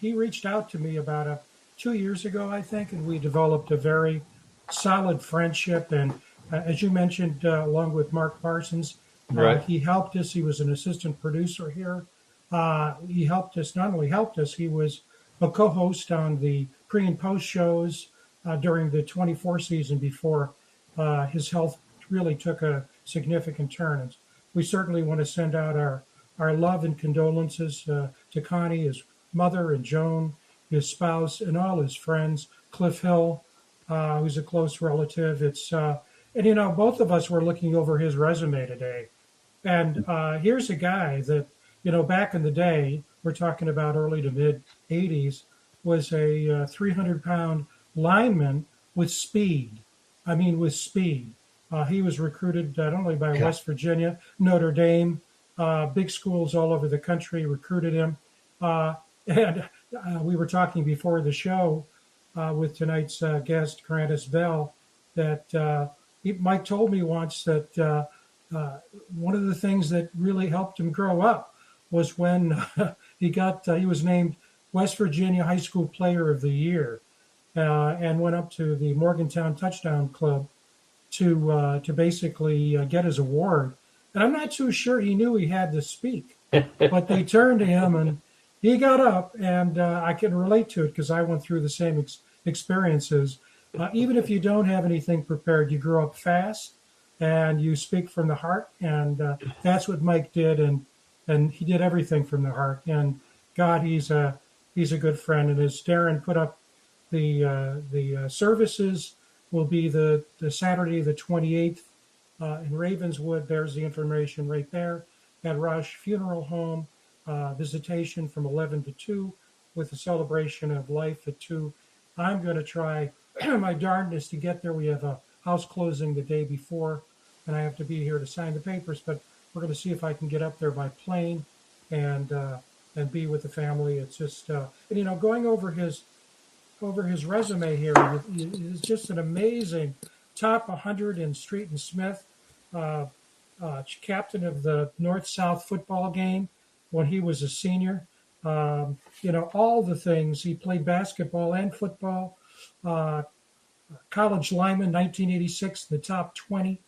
he reached out to me about 2 years ago, I think, and we developed a very solid friendship. And as you mentioned, along with Mark Parsons, Right. he helped us. He was an assistant producer here. He helped us, not only helped us, he was a co-host on the pre and post shows during the 24 season before his health really took a significant turn. And we certainly want to send out our love and condolences to Connie, his mother, and Joan, his spouse, and all his friends. Cliff Hill, who's a close relative. And both of us were looking over his resume today, and here's a guy that back in the day, we're talking about early to mid '80s, was a 300-pound lineman with speed. I mean, with speed. He was recruited not only by West Virginia, Notre Dame, big schools all over the country recruited him. And we were talking before the show with tonight's guest, Grantis Bell, that Mike told me once that one of the things that really helped him grow up was when he was named West Virginia High School Player of the Year and went up to the Morgantown Touchdown Club to basically get his award. And I'm not too sure he knew he had to speak, but they turned to him and he got up, and I can relate to it because I went through the same experiences. Even if you don't have anything prepared, you grow up fast and you speak from the heart, and that's what Mike did, and he did everything from the heart. And God, he's a good friend. And as Darrin put up, the services will be the Saturday the 28th in Ravenswood. There's the information right there at Rush Funeral Home. Visitation from 11 to 2 with the celebration of life at 2. I'm going to try my darndest to get there. We have a house closing the day before, and I have to be here to sign the papers, but we're going to see if I can get up there by plane and be with the family. It's just, going over his resume here is just an amazing top 100 in Street and Smith, captain of the North-South football game when he was a senior. All the things. He played basketball and football. College lineman, 1986, in the top 20,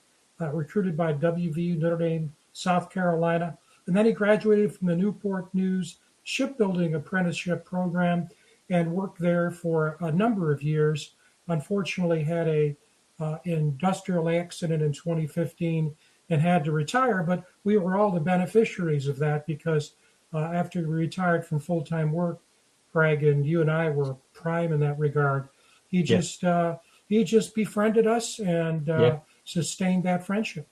recruited by WVU, Notre Dame, South Carolina. And then he graduated from the Newport News Shipbuilding Apprenticeship Program and worked there for a number of years. Unfortunately, had a industrial accident in 2015 and had to retire, but we were all the beneficiaries of that because after we retired from full-time work, Greg, and you and I were prime in that regard. He just befriended us and sustained that friendship.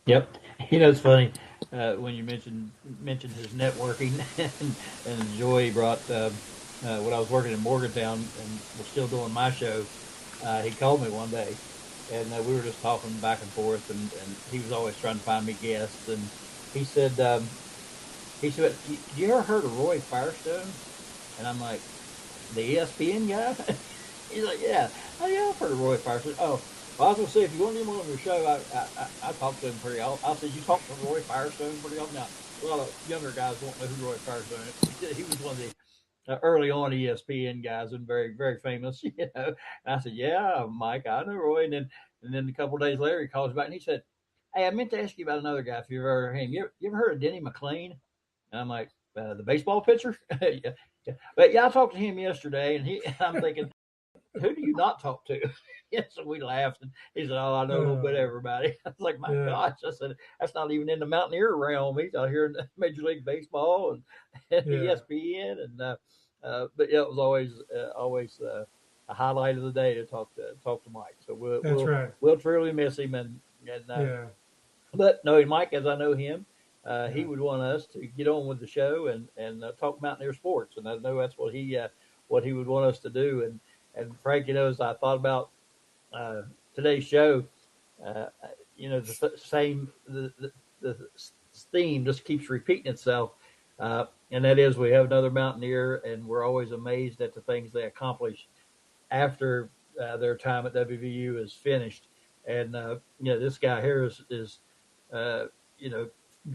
Yep. It's funny when you mentioned his networking and the joy he brought. When I was working in Morgantown and was still doing my show, he called me one day, and we were just talking back and forth, and he was always trying to find me guests, and he said, "You ever heard of Roy Firestone?" And I'm like, "The ESPN guy?" He's like, "Yeah, oh yeah, I've heard of Roy Firestone." Oh, well, I was gonna say, if you want him on your show, I talk to him pretty often. I said, "You talk to Roy Firestone pretty often?" Now, a lot of younger guys won't know who Roy Firestone is. He was one of the early on ESPN guys and very, very famous, And I said, "Yeah, Mike, I know Roy." And then a couple of days later, he calls back and he said, "Hey, I meant to ask you about another guy. If you've ever heard him, you ever heard of Denny McLean?" And I'm like, "The baseball pitcher?" Yeah. But yeah, I talked to him yesterday, and I'm thinking, who do you not talk to? So we laughed, and he said, "Oh, I know a little bit of everybody." I was like, "My gosh!" I said, "That's not even in the Mountaineer realm. He's out here in Major League Baseball and ESPN." And but yeah, it was always a highlight of the day to talk to Mike. So we'll truly miss him, but knowing Mike as I know him, he would want us to get on with the show and talk Mountaineer sports, and I know that's what he would want us to do. And Frank, as I thought about today's show, the theme just keeps repeating itself, and that is we have another Mountaineer, and we're always amazed at the things they accomplish after their time at WVU is finished. And this guy here is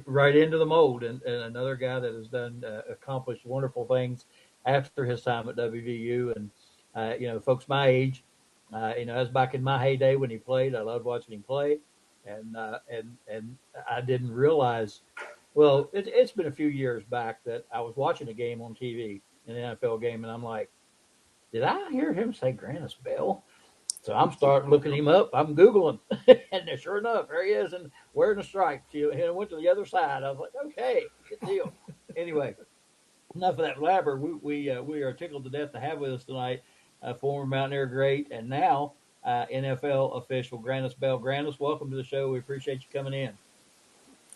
right into the mold, and another guy that has done accomplished wonderful things after his time at WVU. And, folks my age, that was back in my heyday when he played. I loved watching him play. And I didn't realize, well, it's been a few years back that I was watching a game on TV, an NFL game, and I'm like, did I hear him say Grantis Bell? So I'm starting looking him up. I'm Googling. And sure enough, there he is and wearing the stripes. He went to the other side. I was like, okay, good deal. Anyway, enough of that blabber. We are tickled to death to have with us tonight former Mountaineer great and now NFL official Grantis Bell. Grantis, welcome to the show. We appreciate you coming in.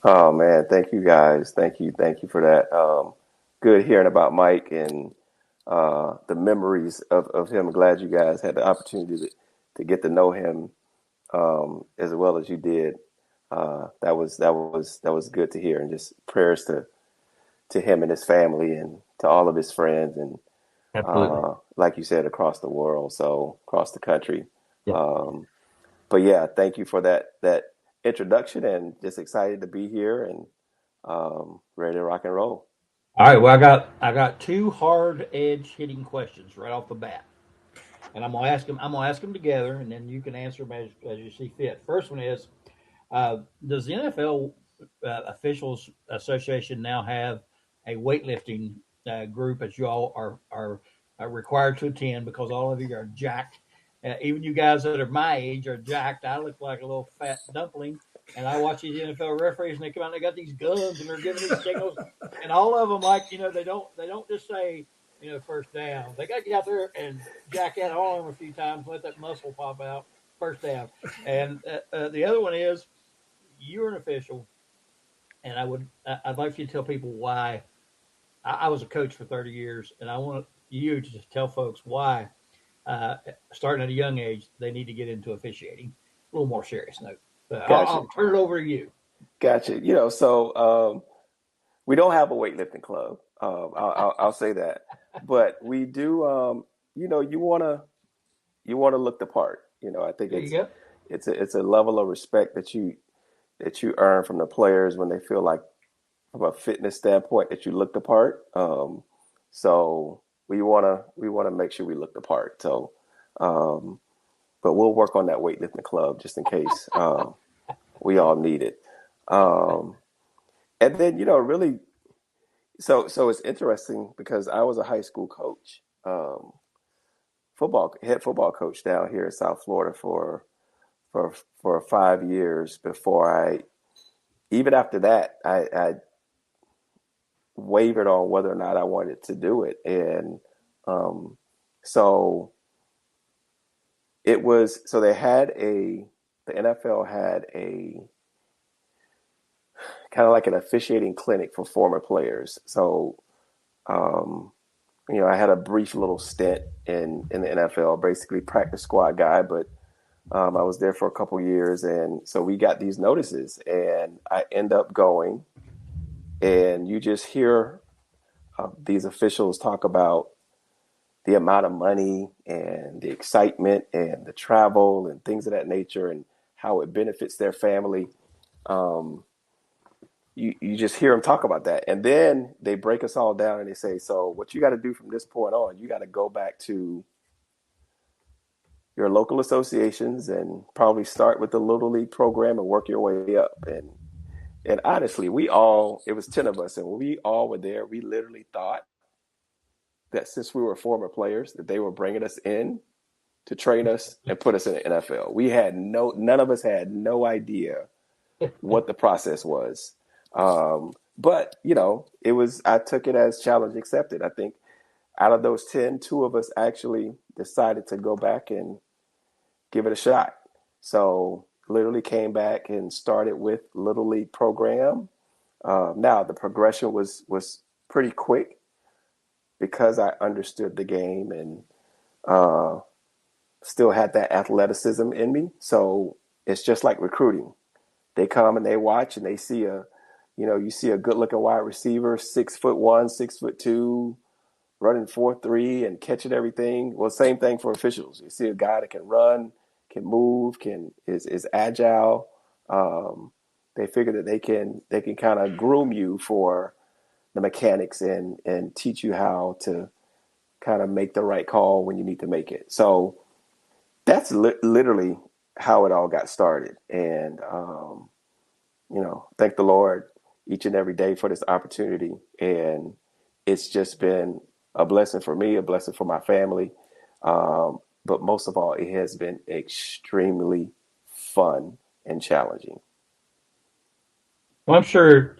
Oh man, thank you guys. Thank you for that. Good hearing about Mike and the memories of him. Glad you guys had the opportunity to get to know him as well as you did. That was good to hear, and just prayers to him and his family and to all of his friends and Absolutely. like you said, across the world, so across the country. Yep. But yeah, thank you for that introduction, and just excited to be here and ready to rock and roll. All right. Well, I got two hard edge hitting questions right off the bat, and I'm gonna ask them. I'm gonna ask them together, and then you can answer them as you see fit. First one is: does the NFL Officials Association now have a weightlifting group that you all are required to attend because all of you are jacked? Even you guys that are my age are jacked. I look like a little fat dumpling, and I watch these NFL referees, and they come out and they got these guns, and they're giving these signals, and all of them like they don't just say first down. They got to get out there and jack that arm a few times, let that muscle pop out. First down, and the other one is you're an official, and I'd like for you to tell people why. I was a coach for 30 years, and I want you to just tell folks why, starting at a young age, they need to get into officiating. A little more serious note. Gotcha, I'll turn it over to you. gotcha. So we don't have a weightlifting club. I'll say that, but we do. You wanna look the part. I think There you it's go. it's a level of respect that you earn from the players when they feel like, from a fitness standpoint, that you look the part. So we wanna make sure we look the part. So, um, but we'll work on that weightlifting club just in case. We all need it. Um, and then really, so it's interesting because I was a high school coach, head football coach down here in South Florida for for 5 years before even after that, I wavered on whether or not I wanted to do it. And so they had the NFL had a kind of like an officiating clinic for former players. So, um, I had a brief little stint in the NFL, basically practice squad guy, but I was there for a couple years. And so we got these notices, and I end up going, and you just hear these officials talk about the amount of money and the excitement and the travel and things of that nature and how it benefits their family. Um, you just hear them talk about that. And then they break us all down and they say, so what you got to do from this point on, you got to go back to your local associations and probably start with the little league program and work your way up. And honestly, it was 10 of us, and we all were there. We literally thought that since we were former players, that they were bringing us in to train us and put us in the NFL. None of us had no idea what the process was. But I took it as challenge accepted. I think out of those 10, two of us actually decided to go back and give it a shot. So literally came back and started with Little League program. Now the progression was pretty quick because I understood the game and still had that athleticism in me. So it's just like recruiting. They come and they watch and they see you see a good looking wide receiver, 6'1", 6'2", running 4.3 and catching everything. Well, same thing for officials. You see a guy that can run, can move, is agile. They figure that they can kind of groom you for the mechanics and teach you how to kind of make the right call when you need to make it. So that's literally how it all got started. And, thank the Lord each and every day for this opportunity. And it's just been a blessing for me, a blessing for my family. But most of all, it has been extremely fun and challenging. Well, I'm sure,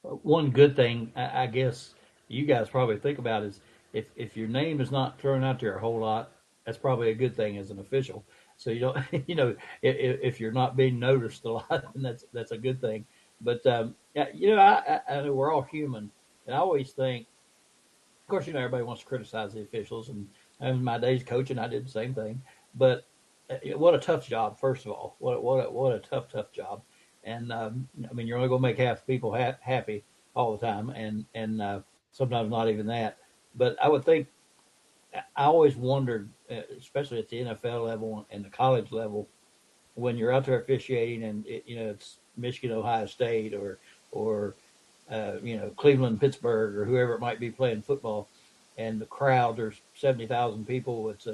one good thing I guess you guys probably think about is if your name is not thrown out there a whole lot, that's probably a good thing as an official. So you don't, if you're not being noticed a lot, then that's a good thing. But yeah, I know we're all human, and I always think, of course, everybody wants to criticize the officials, and in my days coaching, I did the same thing. But what a tough job! First of all, what a tough job. And I mean, you're only going to make half the people happy all the time, and sometimes not even that. But I would think I always wondered, especially at the NFL level and the college level, when you're out there officiating, and it's Michigan, Ohio State, or Cleveland, Pittsburgh, or whoever it might be playing football, and the crowd, there's 70,000 people. It's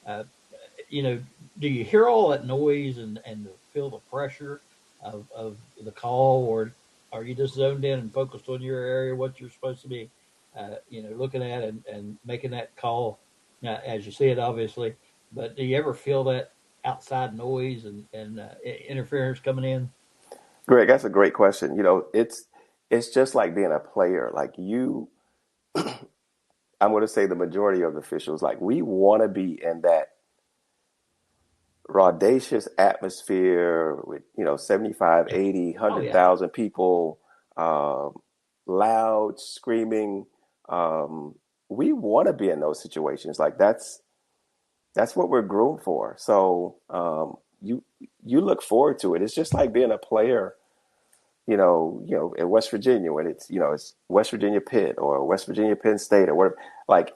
uh, do you hear all that noise and feel the pressure of the call, or are you just zoned in and focused on your area, what you're supposed to be, looking at and making that call as you see it, obviously. But do you ever feel that outside noise and interference coming in? Greg, that's a great question. It's just like being a player. Like I'm going to say the majority of the officials, like we want to be in that raudacious atmosphere with 75, 80, Oh yeah, 100,000 people, loud screaming. We want to be in those situations. Like that's what we're groomed for. So you look forward to it. It's just like being a player, in West Virginia when it's West Virginia Pitt or West Virginia Penn State or whatever, like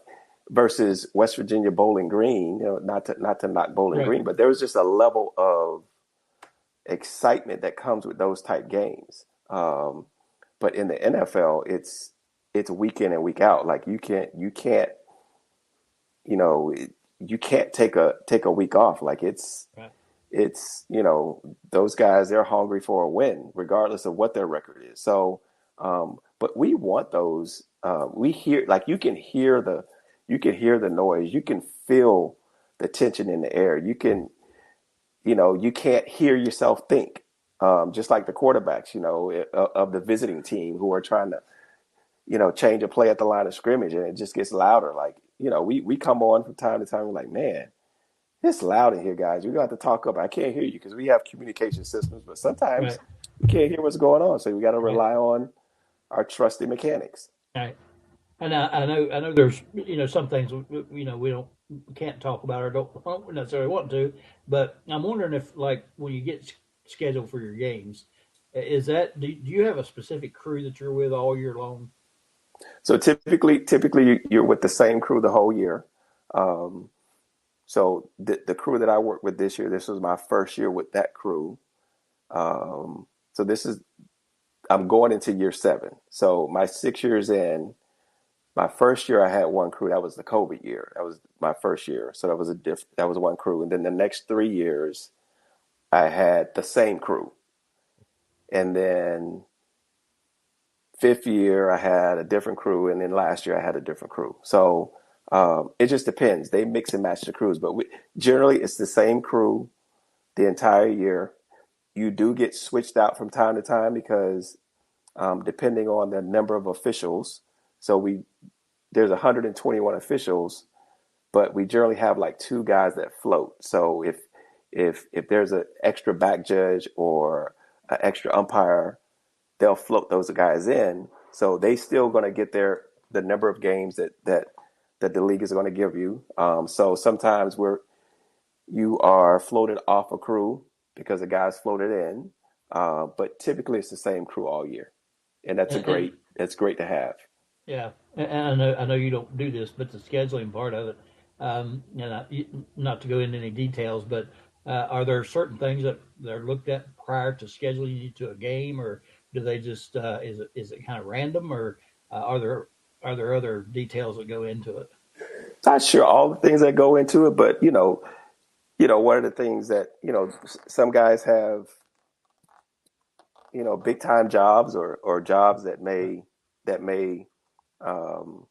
versus West Virginia Bowling Green. Not to knock Bowling right. Green, but there's just a level of excitement that comes with those type games. But in the NFL, it's week in and week out. Like you know you can't take a week off. Like Right. it's those guys, they're hungry for a win regardless of what their record is. So but we want those. We hear, like, you can hear the noise, you can feel the tension in the air, you can't hear yourself think, just like the quarterbacks, of the visiting team who are trying to change a play at the line of scrimmage, and it just gets louder. Like, we come on from time to time, we're like, man, it's loud in here, guys. You're going to have to talk up. I can't hear you because we have communication systems, but sometimes Right. we can't hear what's going on. So we got to Right. rely on our trusty mechanics. Right. And I know there's some things we can't talk about or don't necessarily want to, but I'm wondering if, like, when you get scheduled for your games, is that do you have a specific crew that you're with all year long? So typically you're with the same crew the whole year. Um, so the crew that I worked with this year, this was my first year with that crew. So I'm going into year 7. So my 6 years in, my first year I had one crew. That was the COVID year. That was my first year. So that was one crew. And then the next 3 years I had the same crew. And then fifth year I had a different crew, and then last year I had a different crew. So it just depends. They mix and match the crews, but generally it's the same crew the entire year. You do get switched out from time to time because depending on the number of officials. So there's 121 officials, but we generally have like 2 guys that float. So if there's an extra back judge or an extra umpire, they'll float those guys in. So they still going to get the number of games that the league is going to give you. So sometimes you are floated off a crew because the guys floated in, but typically it's the same crew all year, and And that's great to have. yeah, and I know you don't do this, but the scheduling part of it, not to go into any details, but are there certain things that they're looked at prior to scheduling you to a game, or do they just is it kind of random, or are there are there other details that go into it? Not sure all the things that go into it, but one of the things that some guys have big time jobs or jobs that may um,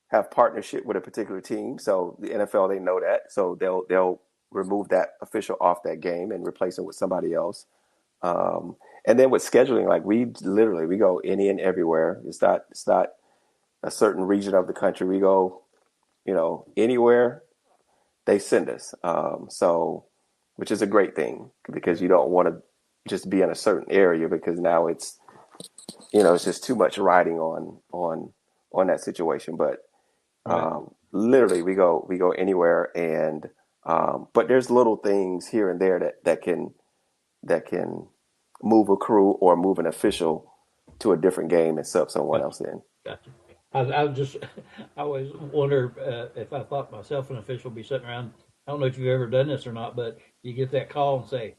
have partnership with a particular team. So the NFL, they know that, so they'll remove that official off that game and replace it with somebody else. And then with scheduling, like we go any and everywhere. It's not a certain region of the country. We go, anywhere they send us. So, which is a great thing because you don't want to just be in a certain area because now it's just too much riding on that situation. But literally we go anywhere, and but there's little things here and there that can move a crew or move an official to a different game and sub someone else in. Gotcha. I always wonder if I thought myself an official would be sitting around. I don't know if you've ever done this or not, but you get that call and say,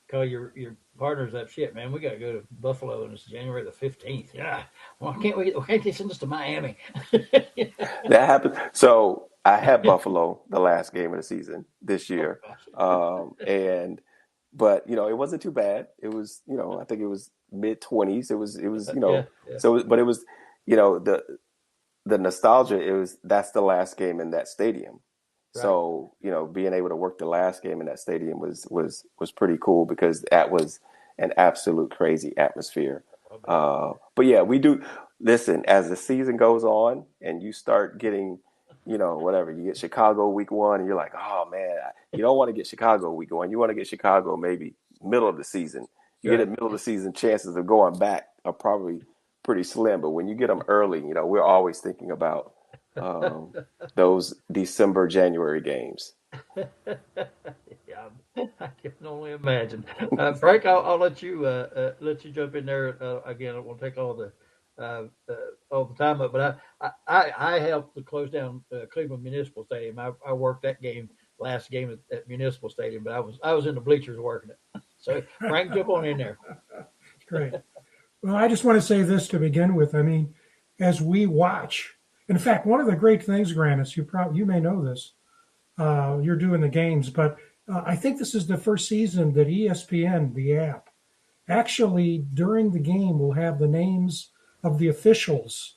call your partners up, shit, man, we got to go to Buffalo and it's January the 15th. Yeah. Well, why can't they send us to Miami? That happened. So I had Buffalo the last game of the season this year. But it wasn't too bad. It was, I think it was mid-20s. It was, Yeah. so, but it was, the nostalgia, that's the last game in that stadium. Right. So, being able to work the last game in that stadium was pretty cool because that was an absolute crazy atmosphere. But yeah, we do listen as the season goes on and you start getting, whatever, you get Chicago week 1 and you're like, oh man, you don't want to get Chicago week 1. You want to get Chicago maybe middle of the season. You get a middle of the season, chances of going back are probably pretty slim. But when you get them early, we're always thinking about those December, January games. Yeah, I can only imagine. Frank, I'll let you jump in there again. I won't take all the time up, but I helped to close down Cleveland Municipal Stadium. I worked that last game at Municipal Stadium, but I was in the bleachers working it. So Frank, jump on in there. Great. Well, I just want to say this to begin with. I mean, as we watch, in fact, one of the great things, Grantis, you may know this. You're doing the games, but I think this is the first season that ESPN, the app, actually during the game will have the names of the officials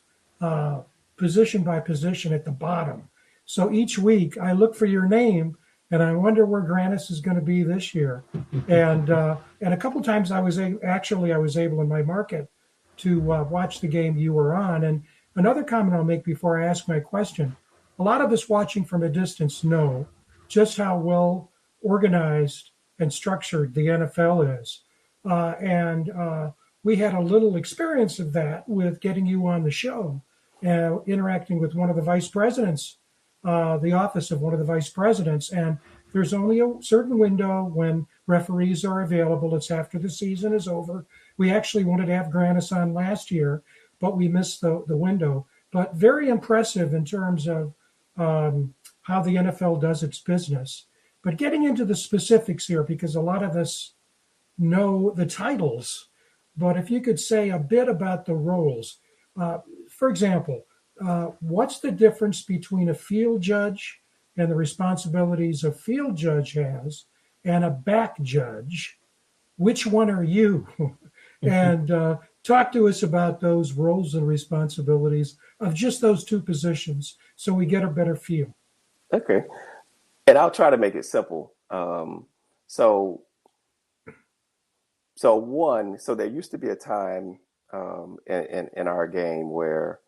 position by position at the bottom. So each week I look for your name and I wonder where Grantis is going to be this year. And a couple times I was able in my market to watch the game you were on. And another comment I'll make before I ask my question: a lot of us watching from a distance know just how well organized and structured the NFL is. We had a little experience of that with getting you on the show, interacting with one of the vice presidents, the office of one of the vice presidents. And there's only a certain window when referees are available. It's after the season is over. We actually wanted to have Grantis on last year, but we missed the window. But very impressive in terms of how the NFL does its business. But getting into the specifics here, because a lot of us know the titles, but if you could say a bit about the roles. For example, what's the difference between a field judge and the responsibilities a field judge has and a back judge? Which one are you? And talk to us about those roles and responsibilities of just those two positions so we get a better feel. Okay. And I'll try to make it simple. So there used to be a time in our game where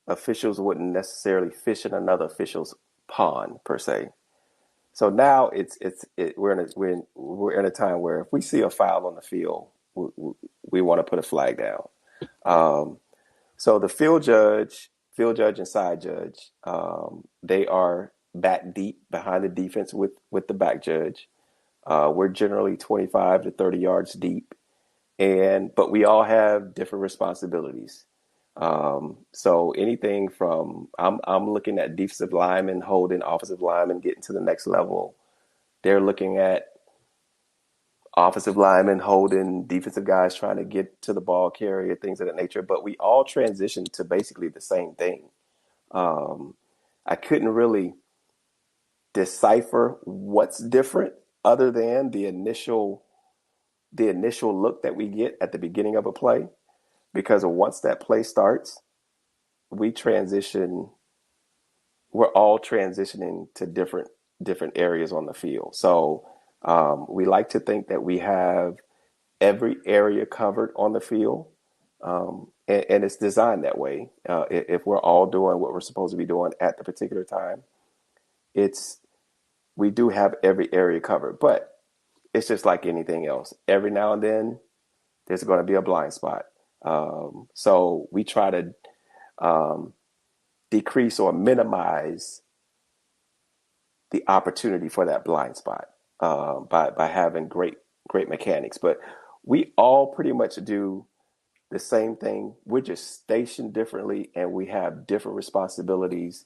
officials wouldn't necessarily fish in another official's pond per se. So now we're in a time where if we see a foul on the field, we want to put a flag down. So the field judge and side judge, they are back deep behind the defense with the back judge. We're generally 25 to 30 yards deep, but we all have different responsibilities. So anything from I'm looking at defensive linemen holding offensive linemen getting to the next level. They're looking at offensive linemen holding, defensive guys trying to get to the ball carrier, things of that nature. But we all transitioned to basically the same thing. I couldn't really decipher what's different other than the initial look that we get at the beginning of a play, because once that play starts, we're all transitioning to different areas on the field. So we like to think that we have every area covered on the field, and it's designed that way. If we're all doing what we're supposed to be doing at the particular time, we do have every area covered. But it's just like anything else. Every now and then, there's going to be a blind spot. So we try to decrease or minimize the opportunity for that blind spot by having great mechanics. But we all pretty much do the same thing. We're just stationed differently, and we have different responsibilities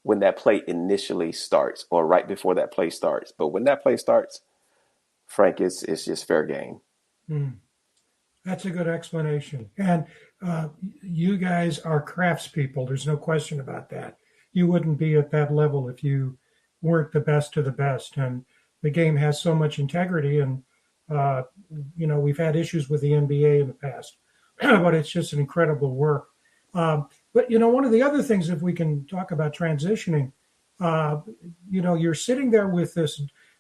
when that play initially starts or right before that play starts. But when that play starts, Frank, it's just fair game. That's a good explanation. And you guys are craftspeople. There's no question about that. You wouldn't be at that level if you weren't the best of the best. And the game has so much integrity. And, we've had issues with the NBA in the past, but it's just an incredible work. But, one of the other things, if we can talk about transitioning, you're sitting there with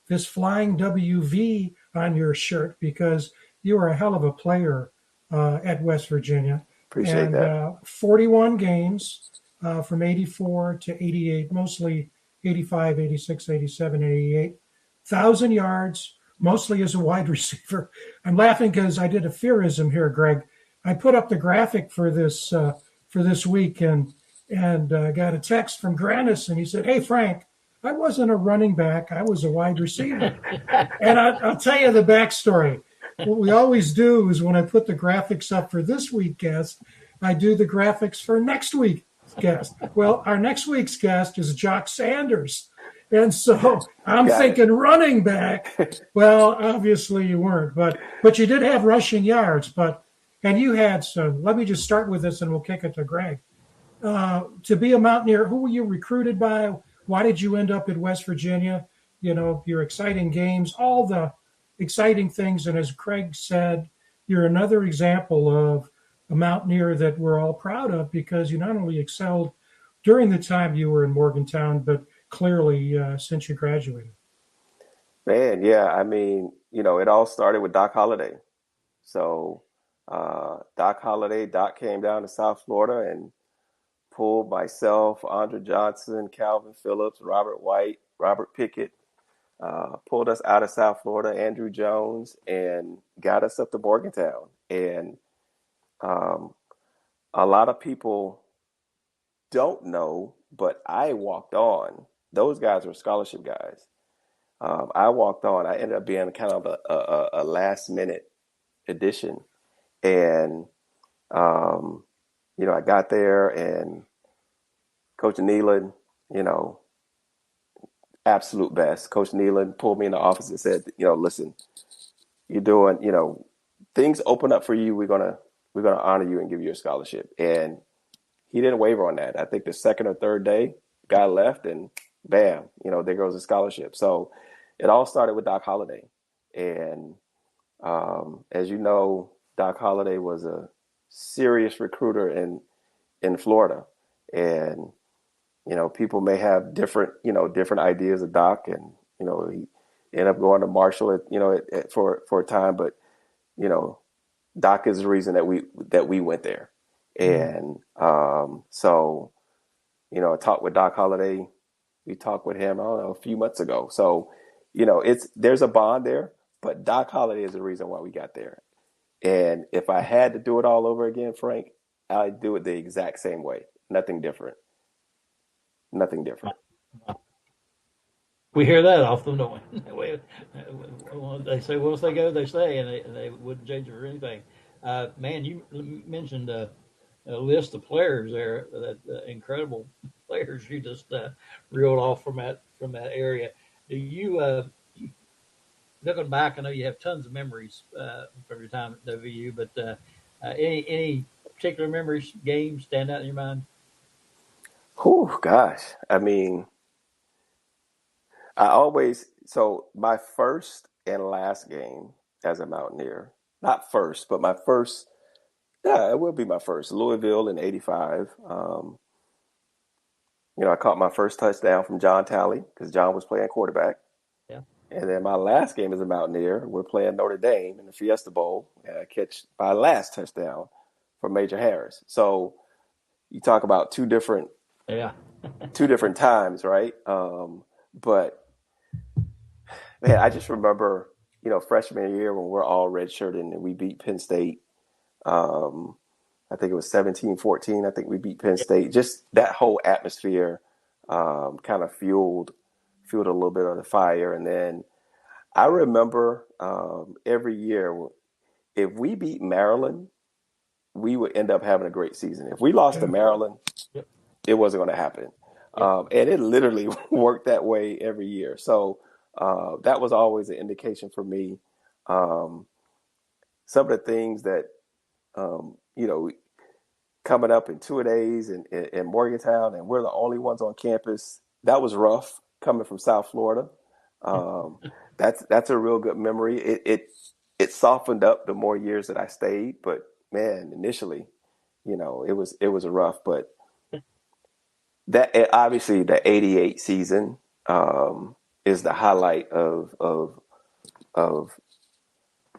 this flying WV on your shirt because you were a hell of a player at West Virginia. Appreciate that. 41 games from 84 to 88, mostly 85, 86, 87, 88. 1,000 yards, mostly as a wide receiver. I'm laughing because I did a fearism here, Greg. I put up the graphic for this week and got a text from Grantis, and he said, "Hey, Frank, I wasn't a running back. I was a wide receiver." And I'll tell you the backstory. What we always do is when I put the graphics up for this week's guest, I do the graphics for next week's guest. Well, our next week's guest is Jock Sanders. And so I'm thinking running back. Well, obviously you weren't, but you did have rushing yards. And you had some. Let me just start with this and we'll kick it to Greg. To be a Mountaineer, who were you recruited by? Why did you end up at West Virginia? Your exciting games, all the exciting things. And as Craig said, you're another example of a Mountaineer that we're all proud of because you not only excelled during the time you were in Morgantown, but clearly since you graduated. Man, yeah. I mean, it all started with Doc Holliday. So Doc came down to South Florida and pulled myself, Andre Johnson, Calvin Phillips, Robert White, Robert Pickett, pulled us out of South Florida, Andrew Jones, and got us up to Morgantown. And a lot of people don't know, but I walked on. Those guys were scholarship guys. I walked on. I ended up being kind of a last-minute addition. And, I got there, and Coach Nealon, absolute best. Coach Nealon pulled me in the office and said, listen, you're doing, things open up for you. We're gonna honor you and give you a scholarship. And he didn't waver on that. I think the second or third day, guy left, and bam, there goes a scholarship. So it all started with Doc Holliday. And as you know, Doc Holliday was a serious recruiter in Florida. And people may have different ideas of Doc, and he ended up going to Marshall for a time, but Doc is the reason that we went there. And so I talked with Doc Holliday. We talked with him, I don't know, a few months ago. So there's a bond there, but Doc Holliday is the reason why we got there. And if I had to do it all over again, Frank, I'd do it the exact same way. Nothing different. Nothing different. We hear that often, don't we? They say once they go, they stay, and they wouldn't change it for anything. Man, you mentioned a list of players there, that incredible players you just reeled off from that area. Do you looking back, I know you have tons of memories from your time at WU, but any particular memories, games stand out in your mind? Oh gosh, I mean, so my first and last game as a Mountaineer, not first, but my first, yeah, it will be my first, Louisville in '85. I caught my first touchdown from John Talley because John was playing quarterback. Yeah. And then my last game as a Mountaineer, we're playing Notre Dame in the Fiesta Bowl, and I catch my last touchdown from Major Harris. So you talk about two different times, right? But man, I just remember, freshman year when we're all redshirted and we beat Penn State. I think it was 17-14. I think we beat Penn State. Just that whole atmosphere kind of fueled a little bit of the fire. And then I remember every year, if we beat Maryland, we would end up having a great season. If we lost to Maryland, it wasn't going to happen. And it literally worked that way every year. So that was always an indication for me. Some of the things that, coming up in two-a-days in Morgantown, and we're the only ones on campus. That was rough coming from South Florida. That's a real good memory. It softened up the more years that I stayed, but man, initially, it was rough. But that obviously the '88 season is the highlight of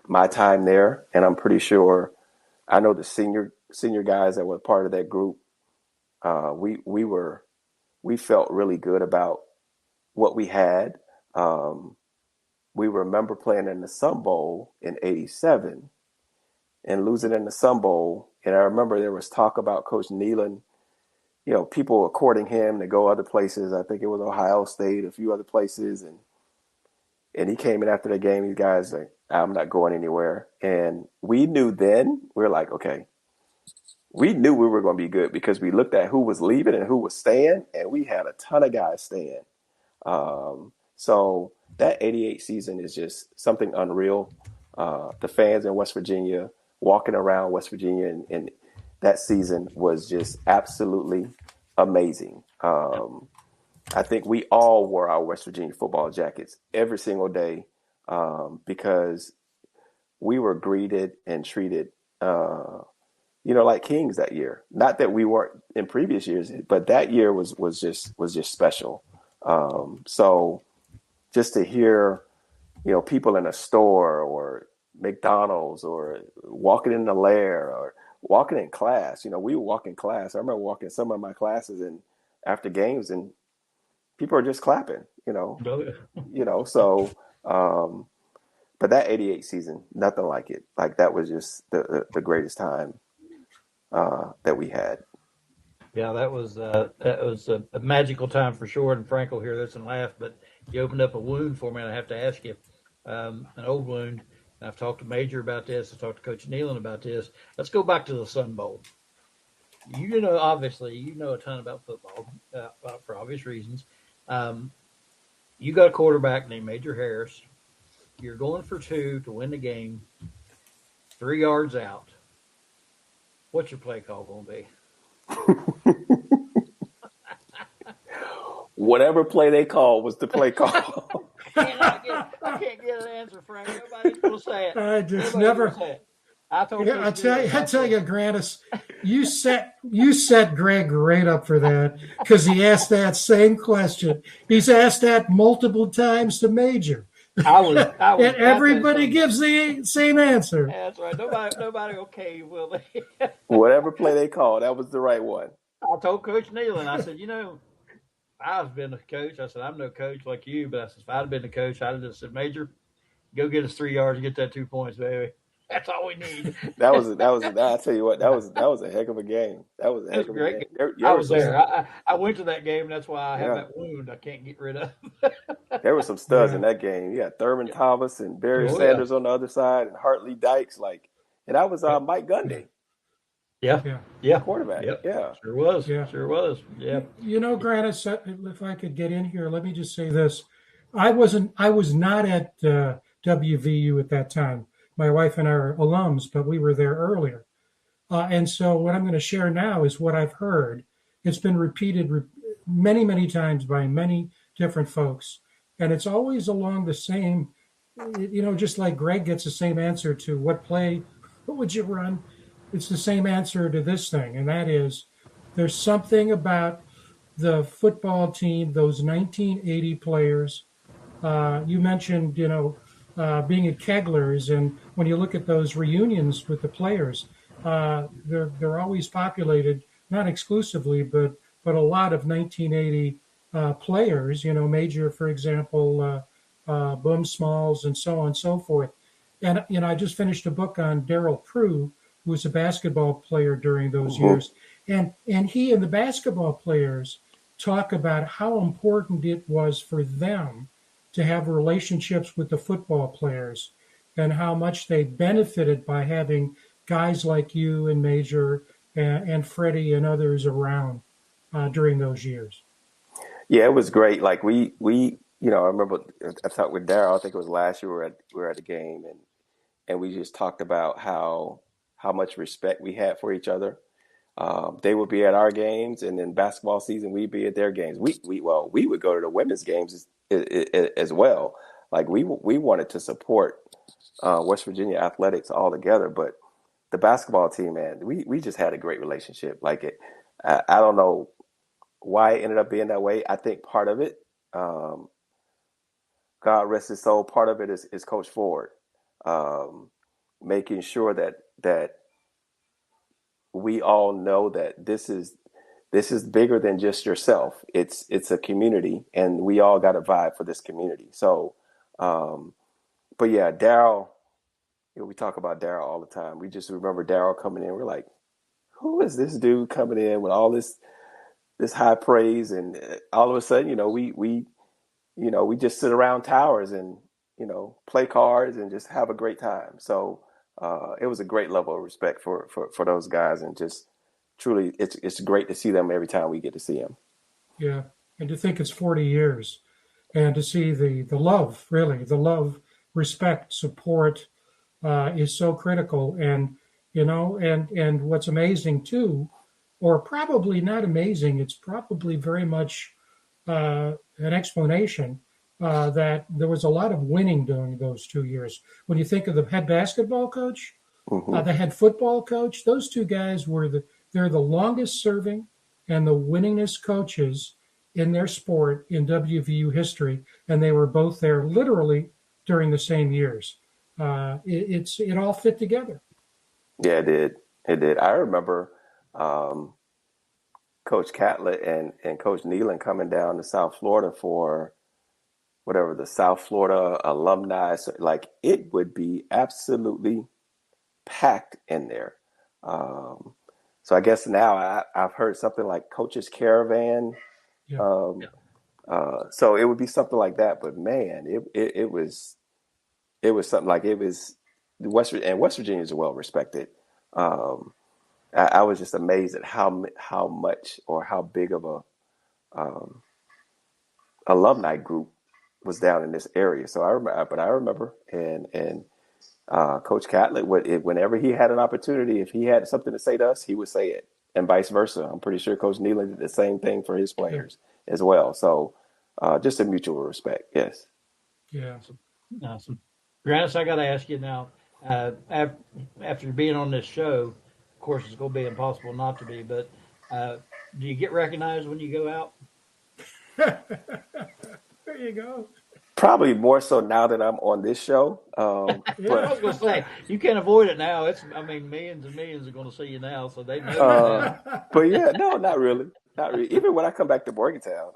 my time there, and I'm pretty sure I know the senior guys that were part of that group. We felt really good about what we had. We remember playing in the Sun Bowl in '87 and losing in the Sun Bowl. And I remember there was talk about Coach Nealon, people were courting him to go other places. I think it was Ohio State, a few other places. And he came in after the game. These guys like, I'm not going anywhere. And we knew then, we were like, okay, we knew we were going to be good because we looked at who was leaving and who was staying, and we had a ton of guys staying. So that '88 season is just something unreal. The fans in West Virginia, walking around West Virginia, and that season was just absolutely amazing. I think we all wore our West Virginia football jackets every single day because we were greeted and treated, like kings that year. Not that we weren't in previous years, but that year was just special. So just to hear, people in a store or McDonald's or walking in the lair or walking in class, we would walk in class. I remember walking some of my classes and after games and people are just clapping, so, but that '88 season, nothing like it. Like that was just the greatest time that we had. Yeah, that was a magical time for sure. And Frank will hear this and laugh, but you opened up a wound for me, and I have to ask you, an old wound. And I've talked to Major about this. I've talked to Coach Nealon about this. Let's go back to the Sun Bowl. Obviously, a ton about football for obvious reasons. You got a quarterback named Major Harris. You're going for two to win the game, 3 yards out. What's your play call going to be? Whatever play they call was the play call. I can't get an answer, Frank. Nobody's going to say it. I just never. I tell you, Grantis, you set Greg right up for that because he asked that same question. He's asked that multiple times to Major. I was and everybody gives the same answer. That's right. Nobody okay, will they? Whatever play they call, that was the right one. I told Coach Nealon, I said, I've been a coach. I said, I'm no coach like you, but I said, if I'd have been a coach, I'd have just said, Major, go get us 3 yards and get that 2 points, baby. That's all we need. I tell you what, that was a heck of a game. That was a heck of a game. I was there. I went to that game, and that's why I have that wound I can't get rid of. There were some studs in that game. You had Thurman Thomas and Barry Sanders on the other side, and Hartley Dykes, and that was Mike Gundy. Yeah. Quarterback. Yep. Yeah. Sure was. Yeah. Sure was. Yeah. Grantis, if I could get in here, let me just say this. I was not at WVU at that time. My wife and I are alums, but we were there earlier. And so what I'm going to share now is what I've heard. It's been repeated many, many times by many different folks. And it's always along the same, just like Greg gets the same answer to what would you run? It's the same answer to this thing. And that is, there's something about the football team, those 1980 players. You mentioned, being at Kegler's, and when you look at those reunions with the players, they're always populated, not exclusively, but a lot of 1980 players. Major, for example, Boom Smalls, and so on and so forth. And I just finished a book on Darryl Prue, who was a basketball player during those years, and he and the basketball players talk about how important it was for them to have relationships with the football players, and how much they benefited by having guys like you and Major and Freddie and others around during those years. Yeah, it was great. Like we I remember I talked with Darryl. I think it was last year we were at the game, and we just talked about how much respect we had for each other. They would be at our games, and then basketball season we'd be at their games. We would go to the women's games as well. Like we wanted to support West Virginia athletics all together, but the basketball team, man, we just had a great relationship. Like I don't know why it ended up being that way. I think part of it, God rest his soul, part of it is Coach Ford, making sure that we all know that this is bigger than just yourself. It's a community, and we all got a vibe for this community. So, but yeah, Darryl, we talk about Darryl all the time. We just remember Darryl coming in. We're like, who is this dude coming in with all this high praise? And all of a sudden, we just sit around towers and, play cards and just have a great time. So it was a great level of respect for those guys, and just truly, it's great to see them every time we get to see them. Yeah, and to think it's 40 years, and to see the love, really, the love, respect, support is so critical. And and what's amazing too, or probably not amazing, it's probably very much an explanation that there was a lot of winning during those 2 years. When you think of the head basketball coach, the head football coach, those two guys they're the longest serving and the winningest coaches in their sport in WVU history, and they were both there literally during the same years. It all fit together. Yeah, it did. I remember Coach Catlett and Coach Nealon coming down to South Florida for whatever the South Florida alumni. So, like, it would be absolutely packed in there. So I guess now I've heard something like Coach's Caravan. Yeah. So it would be something like that. But man, it was something like it was West Virginia is well respected. I was just amazed at how much or how big of a alumni group was down in this area. So I remember, and Coach Catlett whenever he had an opportunity, if he had something to say to us, he would say it, and vice versa. I'm pretty sure Coach Nealon did the same thing for his players as well. So just a mutual respect. Yes. Yeah. Awesome. Grantis, I got to ask you now, after being on this show, of course, it's going to be impossible not to be, but do you get recognized when you go out? There you go. Probably more so now that I'm on this show. But I was going to say, you can't avoid it now. Millions and millions are going to see you now, so they know. But yeah, no, not really. Not really. Even when I come back to Morgantown,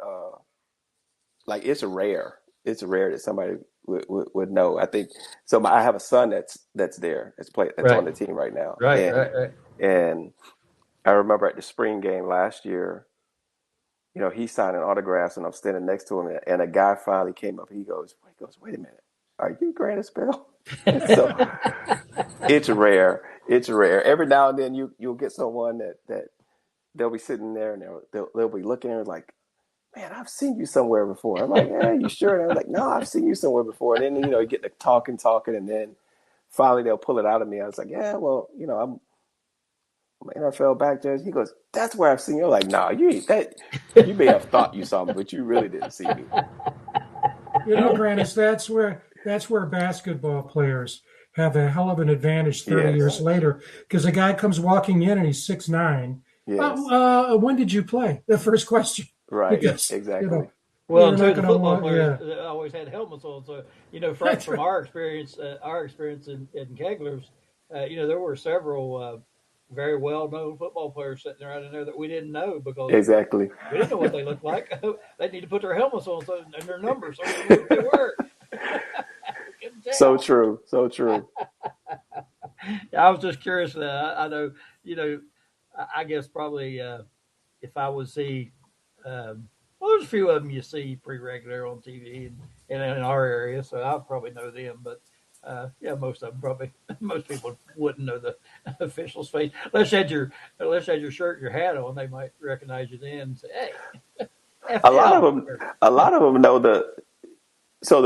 like it's rare. It's rare that somebody would know. I think so. I have a son that's there. That's right. on the team right now. Right. And I remember at the spring game last year, he's signing autographs, and I'm standing next to him, and a guy finally came up. He goes, wait a minute, are you Grantis Bell? So it's rare. It's rare. Every now and then you'll get someone that they'll be sitting there, and they'll be looking at it like, man, I've seen you somewhere before. I'm like, yeah, you sure? And I was like, no, I've seen you somewhere before. And then, you get to talking, and then finally they'll pull it out of me. I was like, yeah, well, I'm an NFL back judge. He goes, that's where I've seen you. I'm like, nah, you ain't that. You may have thought you saw me, but you really didn't see me. Grantis, that's where basketball players have a hell of an advantage 30 years later, because a guy comes walking in and he's 6'9". Yes. When did you play? The first question. Right. Because, exactly. Well, you're and not the gonna football want- players yeah. always had helmets on. So, That's from right. our experience in Kegler's, there were several very well-known football players sitting around in there that we didn't know because Exactly. we didn't know what they looked like. They need to put their helmets on and their numbers so we knew what they were. So true. So true. I was just curious. I know, I guess probably if I would see, well, there's a few of them you see pretty regular on TV and in our area, so I'll probably know them. But most of them probably, most people wouldn't know the official's face unless you had your shirt and your hat on. They might recognize you then and say, "Hey." A lot of them know the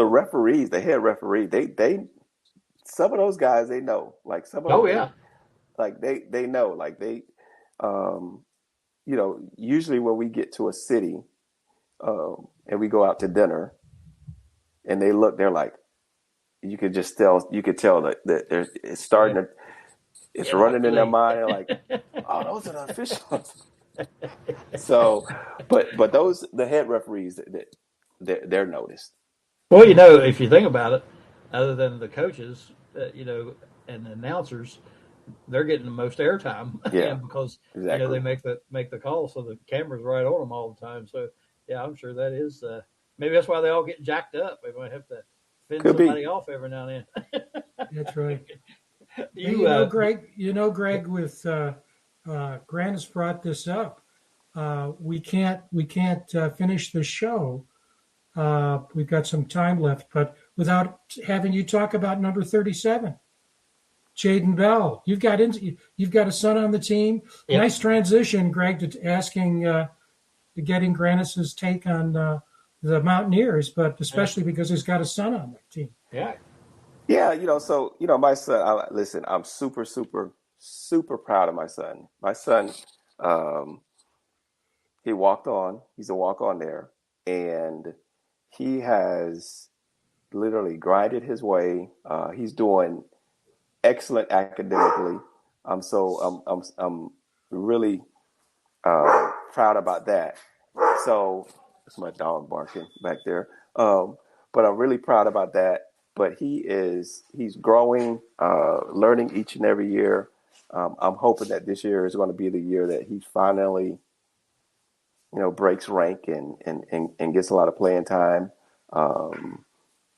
referees, the head referee, they some of those guys they know, like some of them, Oh yeah. like they know, like they, usually when we get to a city, and we go out to dinner, and they're like, you could tell that it's starting to, it's running in their mind. They're like, oh, those are the officials. So, but those the head referees they're noticed. Well, if you think about it, other than the coaches, and the announcers, they're getting the most airtime. Yeah, because exactly. they make the call, so the camera's right on them all the time. So yeah, I'm sure that is maybe that's why they all get jacked up. They might have to fend somebody off every now and then. That's right. Greg. Greg, with Grant has brought this up. We can't finish the show. We've got some time left, but without having you talk about number 37, Jaden Bell. You've got a son on the team. Yep. Nice transition, Greg, to asking, getting Grantis's take on the Mountaineers, but especially because he's got a son on that team. Yeah. Yeah, so my son. Listen, I'm super, super, super proud of my son. My son, he walked on. He's a walk on there, and he has literally grinded his way. He's doing excellent academically. I'm really proud about that. So that's my dog barking back there. But I'm really proud about that. But he's growing, learning each and every year. I'm hoping that this year is going to be the year that he finally, breaks rank and gets a lot of playing time,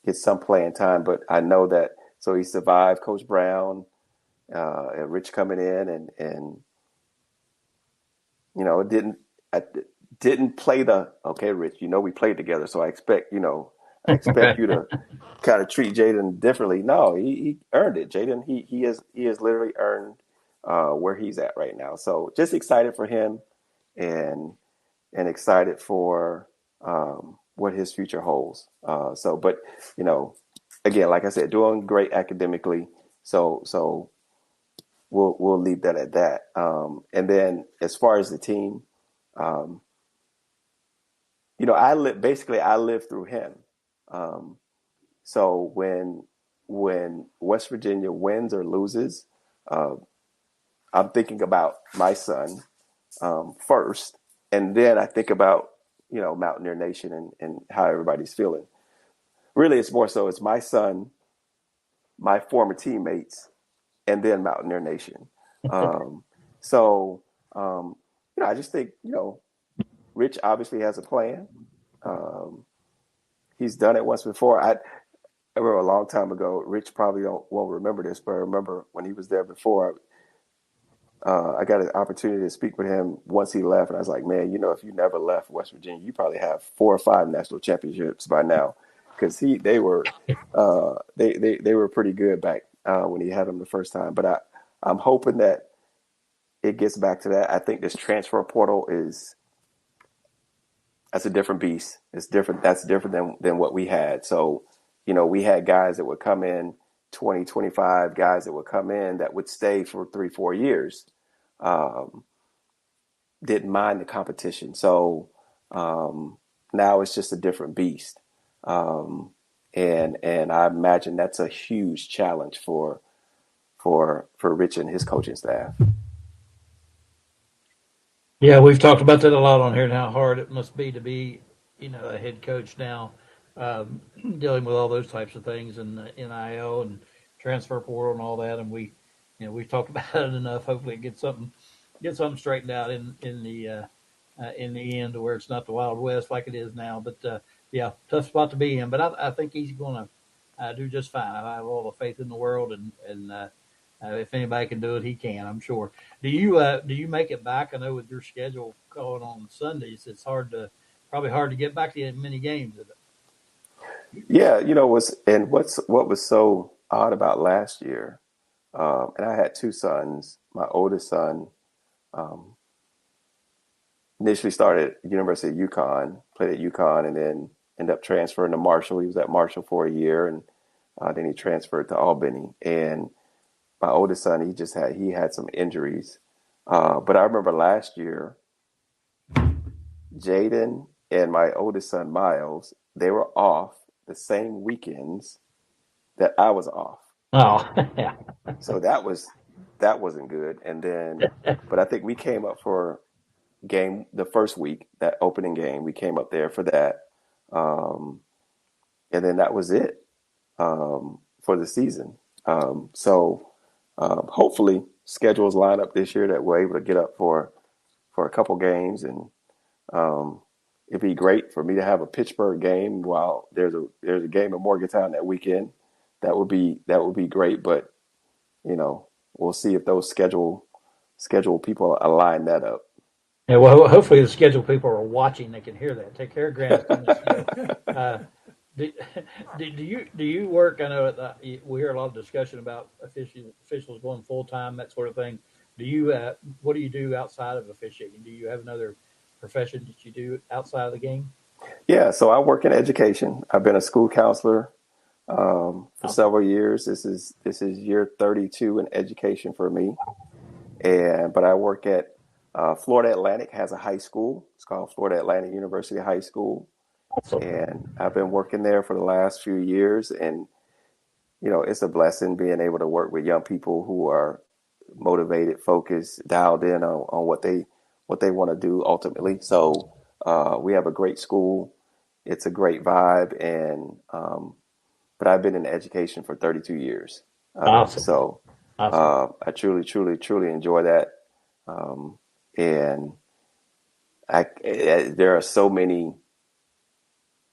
gets some playing time. But I know that, so he survived Coach Brown, and Rich coming in and didn't play okay, Rich, we played together, so I expect you to kind of treat Jaden differently. No, he earned it. Jaden, he has literally earned where he's at right now. So just excited for him and excited for what his future holds. But again, like I said, doing great academically. So we'll leave that at that. And then as far as the team, I lived through him. So when West Virginia wins or loses, I'm thinking about my son first, and then I think about Mountaineer Nation and how everybody's feeling. Really, it's more so it's my son, my former teammates, and then Mountaineer Nation. I just think Rich obviously has a plan. He's done it once before. I remember a long time ago. Rich probably won't remember this, but I remember when he was there before. I got an opportunity to speak with him once he left, and I was like, man, if you never left West Virginia, you probably have 4 or 5 national championships by now, because they were pretty good back when he had them the first time. But I'm hoping that it gets back to that. I think this transfer portal is that's a different beast. It's different. That's different than what we had. So, we had guys that would come in 20, 25 guys that would come in that would stay for 3-4 years. Didn't mind the competition. So now it's just a different beast. And I imagine that's a huge challenge for Rich and his coaching staff. Yeah, we've talked about that a lot on here and how hard it must be to be, a head coach now, dealing with all those types of things and the NIL and transfer portal and all that. And we've talked about it enough. Hopefully, it gets something straightened out in the end, to where it's not the Wild West like it is now. But yeah, tough spot to be in. But I think he's going to do just fine. I have all the faith in the world, and if anybody can do it, he can, I'm sure. Do you make it back? I know with your schedule going on Sundays, it's probably hard to get back to many games. Yeah, what was so odd about last year, and I had two sons. My oldest son initially started at University of UConn, played at UConn, and then ended up transferring to Marshall. He was at Marshall for a year, and then he transferred to Albany. And my oldest son, he had some injuries. But I remember last year, Jaden and my oldest son, Miles, they were off the same weekends that I was off. Oh, yeah. So that wasn't good. And then, but I think we came up for the first week, that opening game, we came up there for that. And then that was it for the season. Hopefully schedules line up this year that we're able to get up for a couple games, and it'd be great for me to have a Pittsburgh game while there's a game in Morgantown that weekend. That would be great, but we'll see if those schedule people align that up. Yeah, well, hopefully the schedule people are watching. They can hear that. Take care, Grant. Do you work? I know we hear a lot of discussion about officials going full time, that sort of thing. What do you do outside of officiating? Do you have another profession that you do outside of the game? Yeah, so I work in education. I've been a school counselor for several years. This is year 32 in education for me, but I work at Florida Atlantic has a high school. It's called Florida Atlantic University High School. And I've been working there for the last few years. And, it's a blessing being able to work with young people who are motivated, focused, dialed in on what they want to do ultimately. So we have a great school. It's a great vibe. But I've been in education for 32 years. Awesome. So Awesome. I truly, truly, truly enjoy that. And there are so many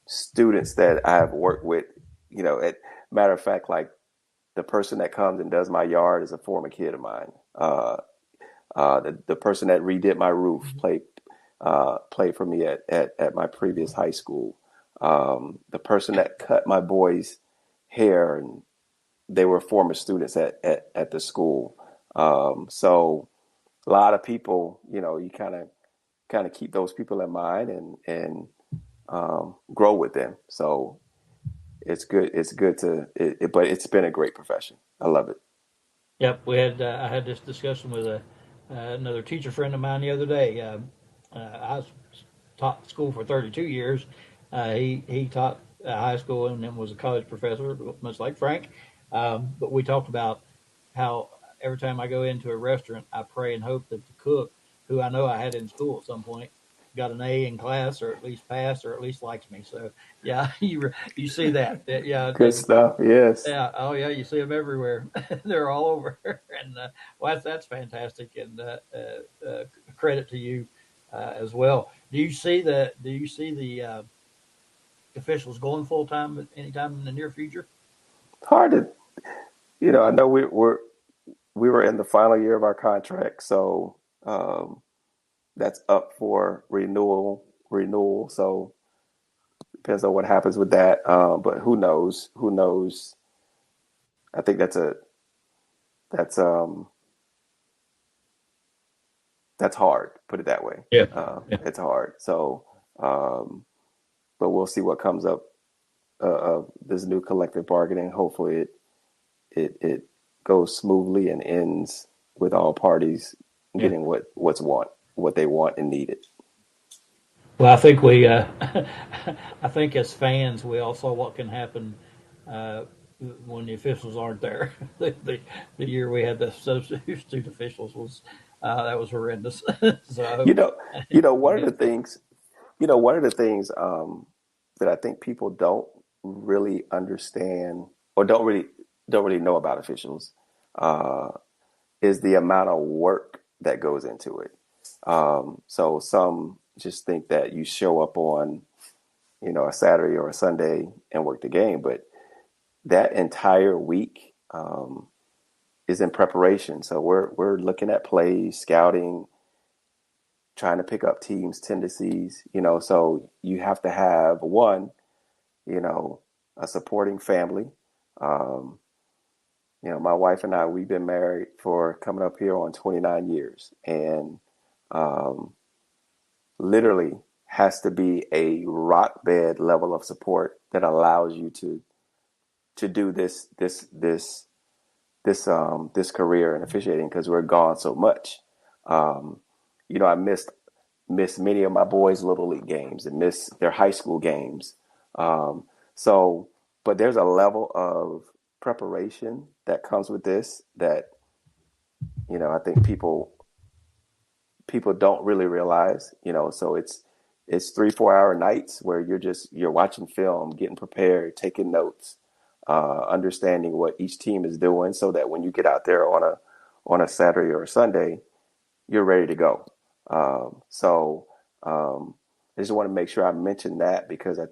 students that I've worked with, matter of fact, like the person that comes and does my yard is a former kid of mine. The person that redid my roof played for me at my previous high school. The person that cut my boys' hair, and they were former students at the school. So a lot of people, you kind of keep those people in mind and grow with them. So it's good. It's good but it's been a great profession. I love it. Yep, I had this discussion with another teacher friend of mine the other day. I taught school for 32 years. He taught high school and then was a college professor, much like Frank. But we talked about how every time I go into a restaurant, I pray and hope that the cook, who I know I had in school at some point, got an A in class, or at least passed, or at least likes me. So yeah, you see that. Yeah, Good stuff. Yes. yeah. Oh yeah, you see them everywhere. They're all over, and well, that's fantastic, and credit to you as well. Do you see the officials going full time anytime in the near future? Hard to, I know we were in the final year of our contract, so that's up for renewal. So depends on what happens with that. But who knows? Who knows? I think that's hard. Put it that way. Yeah. It's hard. So But we'll see what comes up of this new collective bargaining. Hopefully it goes smoothly and ends with all parties Yeah. getting what they want and need it. Well, I think we, I think as fans, we all saw what can happen uh, when the officials aren't there. The year we had the substitute officials was that was horrendous. So, You know, you know, we get that. one of the things that I think people don't really understand or don't really know about officials uh, is the amount of work that goes into it. So some just think that you show up on, a Saturday or a Sunday and work the game, but that entire week is in preparation. So we're looking at plays, scouting, trying to pick up teams' tendencies. So you have to have one, a supporting family. Um, my wife and I, we've been married for coming up here on 29 years, and um, literally has to be a rock bed level of support that allows you to do this career in officiating because we're gone so much. Um, I missed many of my boys' little league games and missed their high school games. Um, so, but there's a level of preparation that comes with this that I think people don't really realize. So it's 3-4 hour nights where you're watching film, getting prepared, taking notes, understanding what each team is doing, so that when you get out there on a Saturday or a Sunday, you're ready to go. So I just want to make sure I mention that because I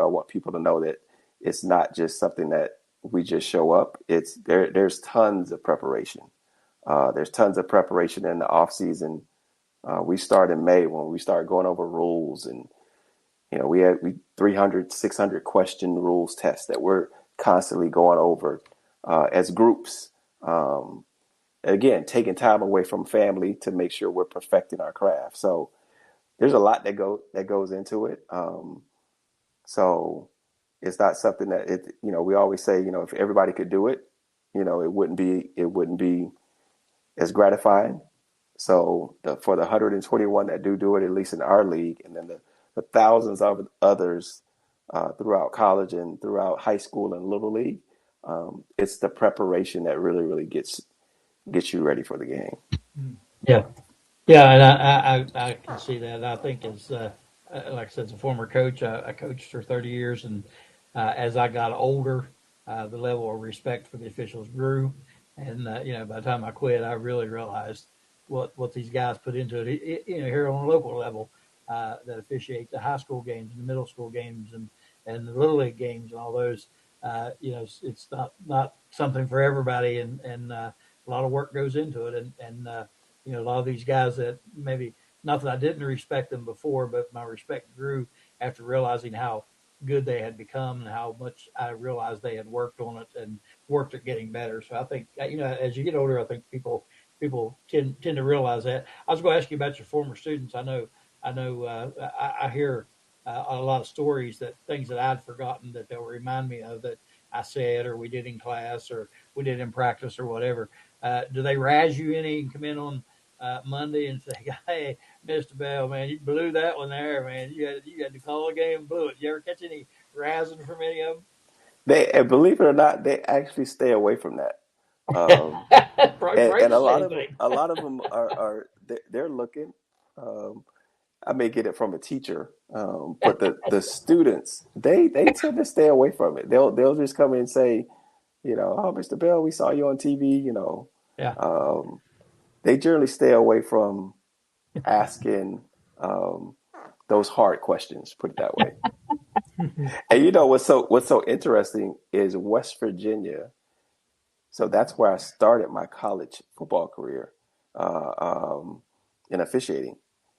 want people to know that it's not just something that we just show up. It's there's tons of preparation. There's tons of preparation in the off season. We start in May when we start going over rules, and we 300, 600 question rules tests that we're constantly going over as groups. Again, taking time away from family to make sure we're perfecting our craft. So there's a lot that goes into it. So it's not something that we always say, if everybody could do it, it wouldn't be as gratifying. So for the 121 that do it, at least in our league, and then the thousands of others throughout college and throughout high school and little league, it's the preparation that really, really gets you ready for the game. Yeah. Yeah, and I can see that. I think as like I said, as a former coach, I coached for 30 years, and as I got older, the level of respect for the officials grew, and by the time I quit, I really realized what these guys put into it. Here on a local level, that officiate the high school games, and the middle school games, and the little league games, and all those. It's not something for everybody, and a lot of work goes into it, and a lot of these guys that maybe not that I didn't respect them before, but my respect grew after realizing how good they had become and how much I realized they had worked on it and worked at getting better. So I think as you get older, I think people tend to realize that. I was going to ask you about your former students. I hear a lot of stories that things that I'd forgotten that they'll remind me of that I said or we did in class or we did in practice or whatever. Do they razz you any and come in on Monday and say, "Hey, Mr. Bell, man, you blew that one there, man. You had to call a game and blew it." You ever catch any razzing from any of And believe it or not, they actually stay away from that. them? Um, Probably and the same thing. a lot of them are they're looking. Um, I may get it from a teacher, but the students they tend to stay away from it. They'll just come in and say, "Oh, Mr. Bell, we saw you on TV." Yeah, Um, they generally stay away from asking um, those hard questions. Put it that way. And what's so interesting is West Virginia. So that's where I started my college football career uh, um, in officiating.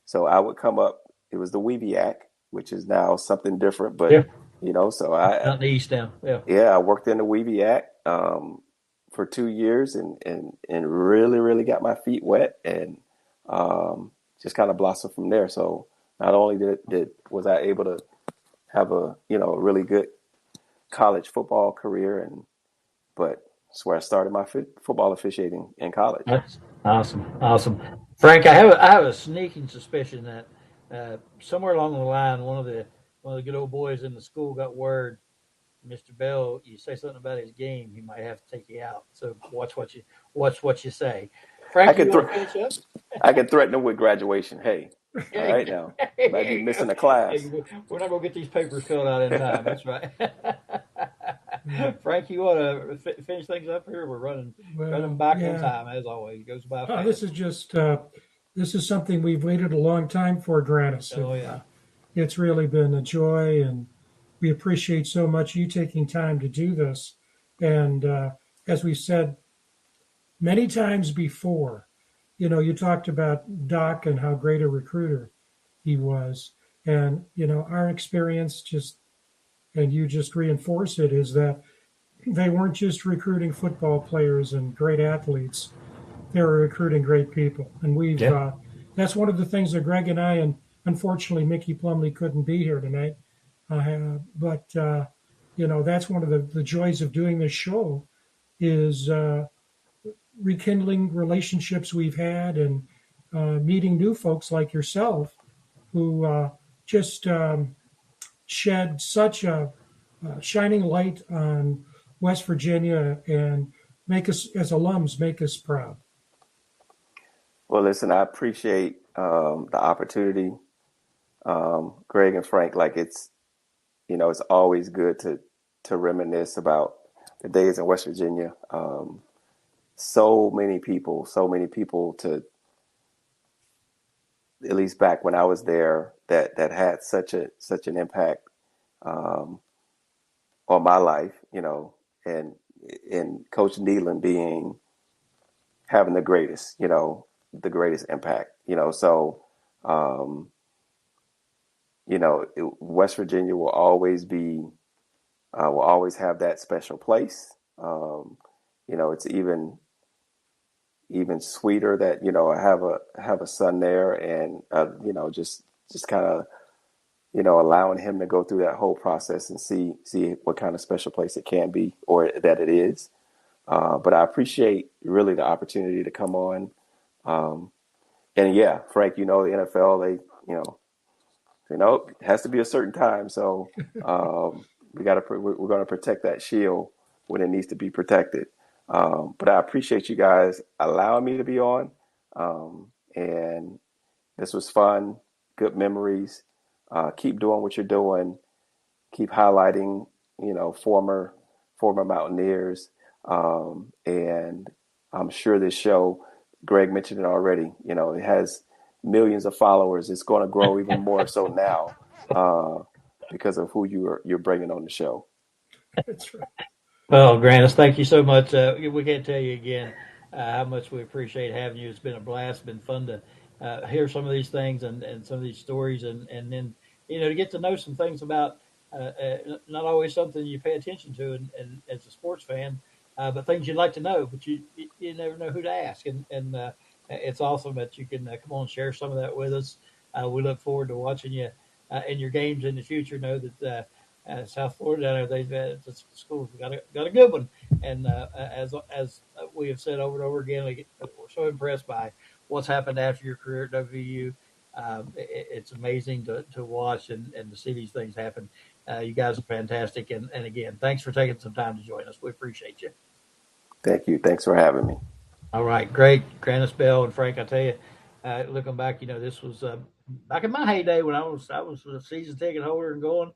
So I would come up. It was the WBAC, which is now something different, but yeah. so I Out in the east now. Yeah, yeah I worked in the WBAC for 2 years and really really got my feet wet and just kind of blossomed from there. So not only was I able to have a a really good college football career, but it's where I started my football officiating in college. That's awesome, awesome. Frank, I have a sneaking suspicion that somewhere along the line, one of the good old boys in the school got word, Mr. Bell, you say something about his game, he might have to take you out. So watch what you say. I Frank, you could want to finish up? I could threaten them with graduation. Hey, all There right you now, go. might There be you go. missing a class. Hey, we're not going to get these papers filled out in time. That's right. Frank, you want to finish things up here? We're running back on time as always. It goes by fast. This is just this is something we've waited a long time for, Grantis. Oh yeah. It's really been a joy, and we appreciate so much you taking time to do this. And as we said many times before, you talked about Doc and how great a recruiter he was. And, our experience and you just reinforce it, is that they weren't just recruiting football players and great athletes. They were recruiting great people. And that's one of the things that Greg and I, and unfortunately Mickey Plumley couldn't be here tonight. But that's one of the joys of doing this show, is rekindling relationships we've had, and meeting new folks like yourself who just shed such a shining light on West Virginia and make us, as alums, make us proud. Well, listen, I appreciate the opportunity, Greg and Frank. Like it's always good to reminisce about the days in West Virginia. So many people to, at least back when I was there, that had such an impact on my life, and Coach Nealon having the greatest impact, so West Virginia will always have that special place. It's even sweeter that I have a son there, and just kind of allowing him to go through that whole process and see what kind of special place it can be, or that it is. But I appreciate really the opportunity to come on. And yeah, Frank, the NFL, it has to be a certain time. So we're going to protect that shield when it needs to be protected. But I appreciate you guys allowing me to be on. And this was fun, good memories. Keep doing what you're doing. Keep highlighting, former Mountaineers. And I'm sure this show, Greg mentioned it already, it has millions of followers. It's going to grow even more so now because of who you're bringing on the show. That's right. Well, Grantis, thank you so much. We can't tell you again how much we appreciate having you. It's been a blast. It's been fun to hear some of these things and some of these stories, and then to get to know some things about not always something you pay attention to, and as a sports fan, but things you'd like to know, but you never know who to ask, and it's awesome that you can come on and share some of that with us. We look forward to watching you in your games in the future. Know that South Florida, the schools got a good one, and as we have said over and over again, we're so impressed by what's happened after your career at WVU. It's amazing to watch and to see these things happen. You guys are fantastic, and again, thanks for taking some time to join us. We appreciate you. Thank you. Thanks for having me. All right, great. GRANTIS BELL and Frank, I tell you, looking back, this was back in my heyday when I was a season ticket holder and going.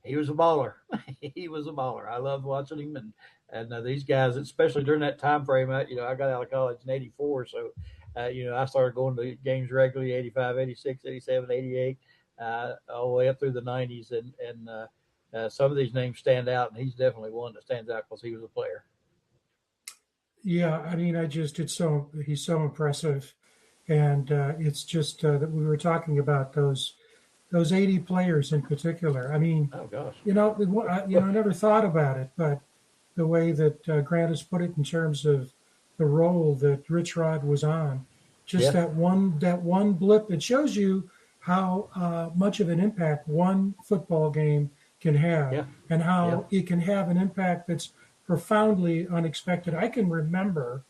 He was a baller. He was a baller. I loved watching him, and these guys, especially during that time frame. I got out of college in '84, so I started going to games regularly, 85, 86, 87, 88, all the way up through the 90s, and some of these names stand out, and he's definitely one that stands out because he was a player. Yeah, I mean, he's so impressive, and it's just that we were talking about those 80 players in particular. I mean, oh gosh, I never thought about it, but the way that Grant has put it in terms of the role that Rich Rod was on, just that one blip, it shows you how much of an impact one football game can have, Yeah. and how it can have an impact that's profoundly unexpected. I can remember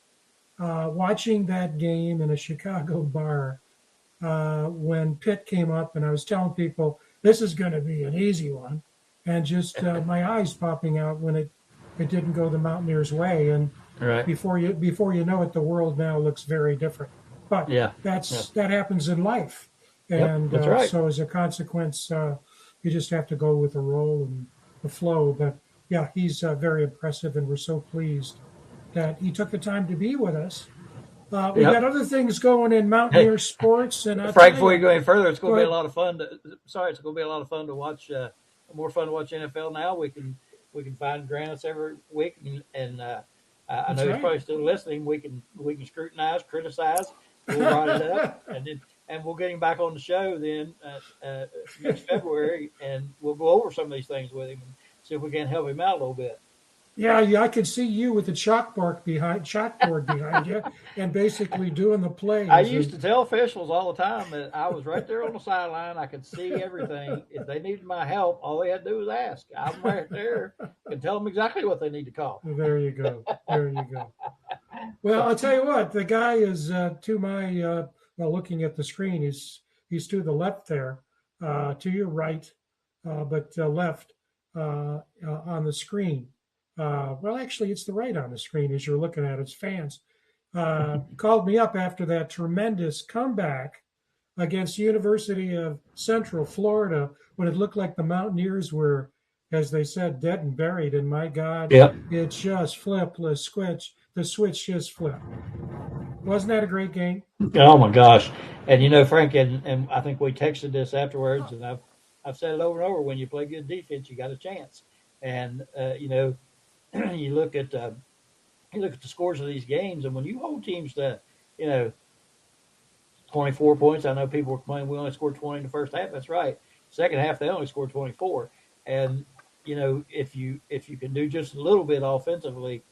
watching that game in a Chicago bar when Pitt came up, and I was telling people this is going to be an easy one, and just my eyes popping out when it didn't go the Mountaineers' way, and Right. before you know it, the world now looks very different. But that happens in life, and that's right. so as a consequence, you just have to go with the roll and the flow. But yeah, he's very impressive, and we're so pleased that he took the time to be with us. We got other things going in Mountaineer sports, and Frank, before you go any further, it's going to be ahead. a lot of fun. It's going to be a lot of fun to watch. More fun to watch NFL now. We can find Grantis every week, and I know he's probably still listening. We can scrutinize, criticize. We'll write it up, and we'll get him back on the show then next February, and we'll go over some of these things with him and see if we can help him out a little bit. Yeah, I could see you with the chalkboard behind you, and basically doing the plays. I used to tell officials all the time that I was right there on the sideline. I could see everything. If they needed my help, all they had to do was ask. I'm right there and tell them exactly what they need to call. There you go. Well, I'll tell you what. The guy is to my looking at the screen. He's to the left there, to your right, but left on the screen. Well, actually, it's the right on the screen as you're looking at it. It's fans. Called me up after that tremendous comeback against University of Central Florida when it looked like the Mountaineers were, as they said, dead and buried. And my God, it just flipped. The switch just flipped. Wasn't that a great game? Oh my gosh! And Frank, and I think we texted this afterwards, and I've said it over and over. When you play good defense, you got a chance. And you look at the scores of these games, and when you hold teams to 24 points, I know people were complaining we only scored 20 in the first half. That's right. Second half they only scored 24. And if you can do just a little bit offensively,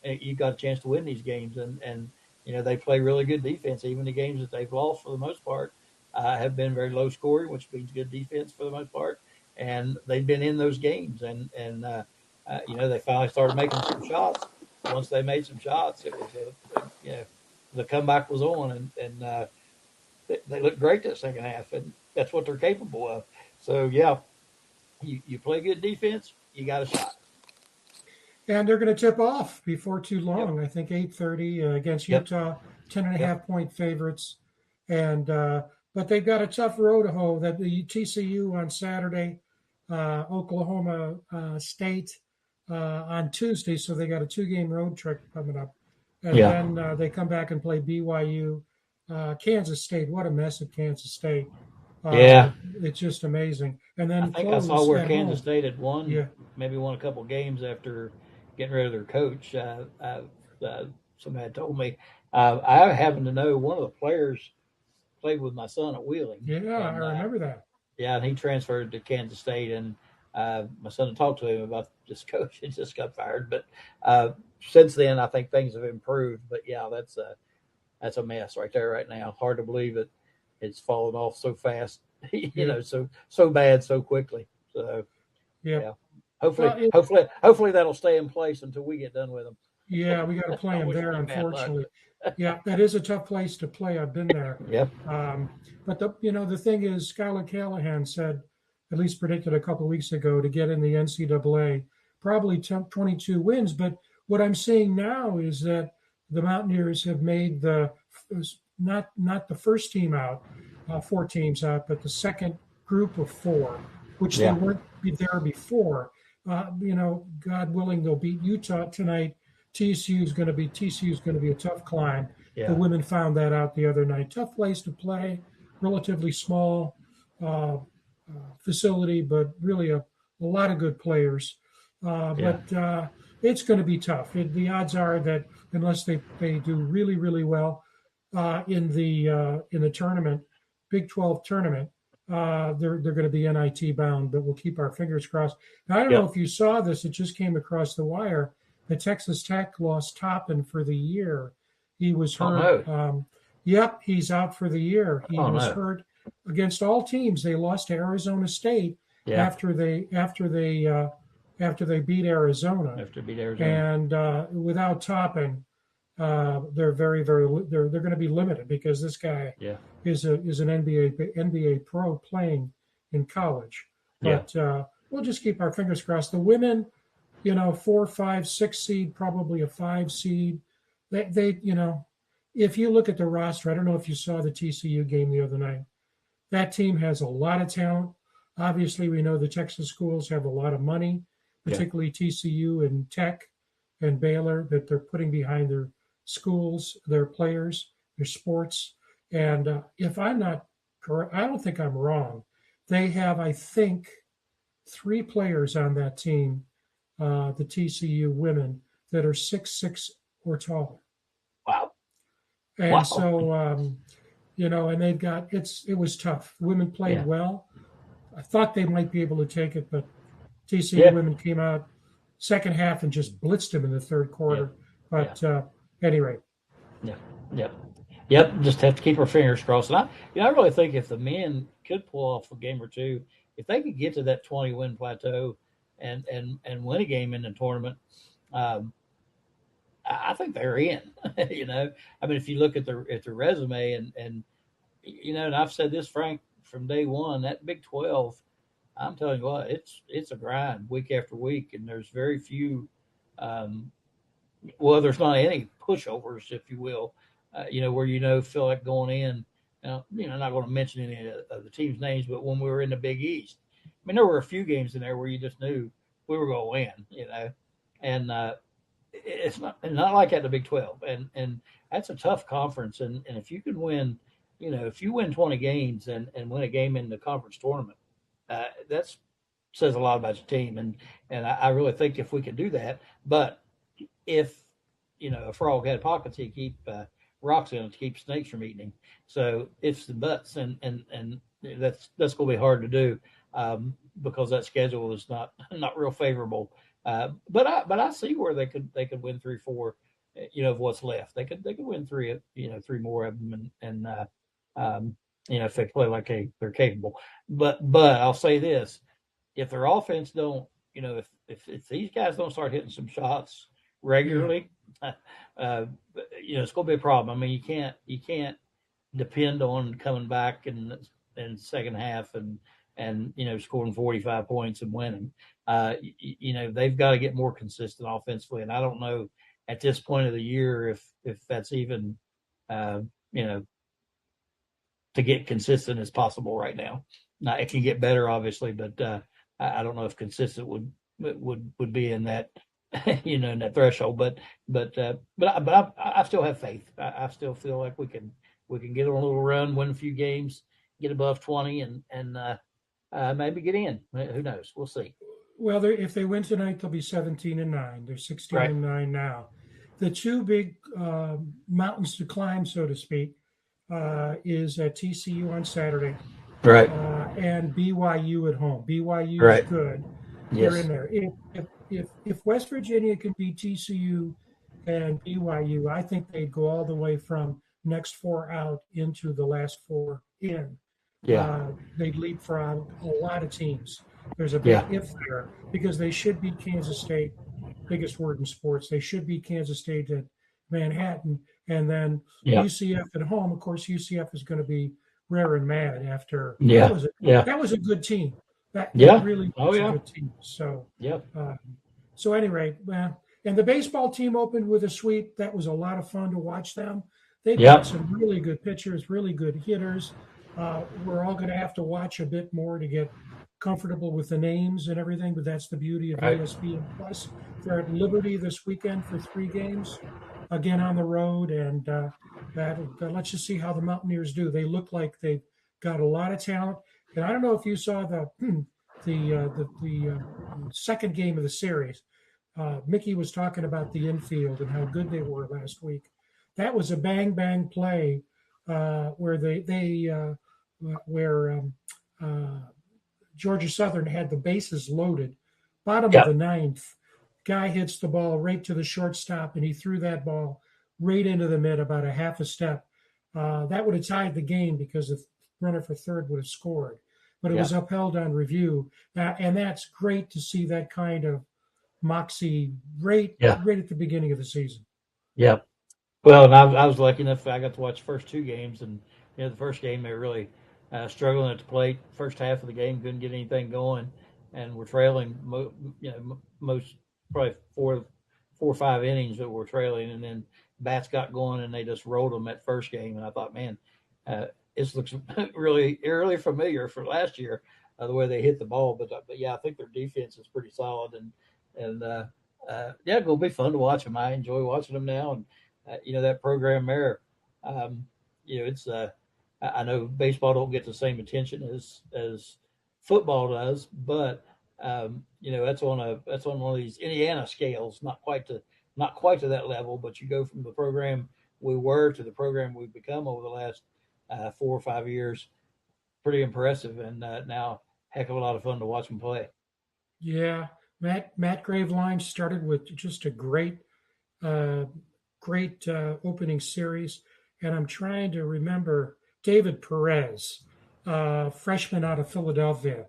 you got a chance to win these games. And they play really good defense. Even the games that they've lost for the most part have been very low scoring, which means good defense for the most part. And they've been in those games, and they finally started making some shots. Once they made some shots, it was the comeback was on, and they looked great that second half, and that's what they're capable of. So you play good defense, you got a shot. And they're going to tip off before too long. I think 8:30 against Utah, 10.5 point favorites, and but they've got a tough road to hoe. That the TCU on Saturday, Oklahoma State on Tuesday, so they got a 2-game road trip coming up, and then they come back and play BYU, Kansas State. What a mess at Kansas State! It's just amazing. And then I think I saw where Kansas State had won, maybe won a couple games after getting rid of their coach. Somebody had told me. I happen to know one of the players played with my son at Wheeling. I remember that. Yeah, and he transferred to Kansas State, and my son had talked to him about this coach. He just got fired. But since then, I think things have improved. But, that's a mess right there right now. Hard to believe it's fallen off so fast, so bad so quickly. So, hopefully that'll stay in place until we get done with them. Yeah, we got to play them there, unfortunately. That is a tough place to play. I've been there. But the thing is, Skylar Callahan said, at least predicted a couple of weeks ago, to get in the NCAA, probably 22 wins. But what I'm seeing now is that the Mountaineers have made not the first team out, 4 teams out, but the second group of 4, which they weren't there before. God willing, they'll beat Utah tonight. TCU is going to be a tough climb. The women found that out the other night. Tough place to play, relatively small facility, but really a lot of good players. But it's going to be tough. The odds are that unless they do really, really well in the tournament, Big 12 tournament, they're going to be NIT bound. But we'll keep our fingers crossed. Now, I don't know if you saw this. It just came across the wire. The Texas Tech lost Toppin for the year. He was hurt. He's out for the year. He was hurt against all teams. They lost to Arizona State Yeah. after they beat Arizona. After beat Arizona. And without Toppin, they're they're going to be limited because this guy is an NBA pro playing in college. But we'll just keep our fingers crossed. The women, 4, 5, 6 seed, probably a 5 seed. They if you look at the roster, I don't know if you saw the TCU game the other night. That team has a lot of talent. Obviously, we know the Texas schools have a lot of money, particularly TCU and Tech and Baylor, that they're putting behind their schools, their players, their sports. And if I'm not correct, I don't think I'm wrong. They have, I think, 3 players on that team, the TCU women, that are 6'6" or taller. Wow. And so, and they've got, it was tough. Women played well. I thought they might be able to take it, but TCU women came out second half and just blitzed them in the third quarter. But anyway. Yep. Just have to keep our fingers crossed. And I really think if the men could pull off a game or two, if they could get to that 20-win plateau and win a game in the tournament, I think they're in. I mean, if you look at the resume and I've said this, Frank, from day one, that Big 12, I'm telling you what, it's a grind week after week, and there's very few. There's not any pushovers, if you will. Where feel like going in. Now, not going to mention any of the team's names, but when we were in the Big East, I mean, there were a few games in there where you just knew we were going to win. And it's not like that in the Big 12, and that's a tough conference. And if you can win, if you win 20 games and win a game in the conference tournament, that says a lot about your team. And I really think if we could do that, but if a frog had pockets, he'd keep rocks in it to keep snakes from eating him. So ifs and buts, and that's going to be hard to do because that schedule is not real favorable. But I see where they could win 3, 4, of what's left. They could win 3, 3 more of them, and if they play like they're capable. But I'll say this: if their offense don't, if these guys don't start hitting some shots regularly, it's going to be a problem. I mean, you can't depend on coming back in the second half and scoring 45 points and winning. They've got to get more consistent offensively, and I don't know at this point of the year if that's even to get consistent as possible right now. Now it can get better, obviously, but I don't know if consistent would be in that in that threshold. But I still have faith. I still feel like we can get on a little run, win a few games, get above 20, and maybe get in. Who knows? We'll see. Well, if they win tonight, they'll be 17-9. They're 16-9 now. The 2 big mountains to climb, so to speak, is at TCU on Saturday, right, and BYU at home. BYU is good. Yes. They're in there. If West Virginia can beat TCU and BYU, I think they'd go all the way from next 4 out into the last 4 in. They'd leapfrog a lot of teams. There's a big if there, because they should beat Kansas State, biggest word in sports. They should beat Kansas State at Manhattan, and then UCF at home. Of course, UCF is going to be rare and mad after. That was a good team. That really was a good team. So so anyway, and the baseball team opened with a sweep. That was a lot of fun to watch them. They've got some really good pitchers, really good hitters. We're all going to have to watch a bit more to get comfortable with the names and everything, but that's the beauty of ESPN Plus. They're at Liberty this weekend for 3 games, again on the road, and let's just see how the Mountaineers do. They look like they've got a lot of talent, and I don't know if you saw the second game of the series. Mickey was talking about the infield and how good they were last week. That was a bang play where Georgia Southern had the bases loaded, bottom of the 9th. Guy hits the ball right to the shortstop, and he threw that ball right into the mid, about a half a step. That would have tied the game because runner for third would have scored. But it Yeah. was upheld on review. And that's great to see that kind of moxie right Yeah. at the beginning of the season. Yeah. Well, and I was lucky enough. I got to watch the first two games, and the first game they were really struggling at the plate. First half of the game couldn't get anything going, and we're trailing. Most probably four or five innings that we're trailing, and then bats got going, and they just rolled them at first game. And I thought, man, this looks really familiar for last year, the way they hit the ball. But yeah, I think their defense is pretty solid, and yeah, it'll be fun to watch them. I enjoy watching them now, and that program there. It's I know baseball don't get the same attention as football does, but that's on one of these Indiana scales, not quite to that level, but you go from the program we were to the program we've become over the last 4 or 5 years. Pretty impressive, and now heck of a lot of fun to watch them play. Yeah, Matt Graveline started with just a great opening series, and I'm trying to remember David Perez, freshman out of Philadelphia,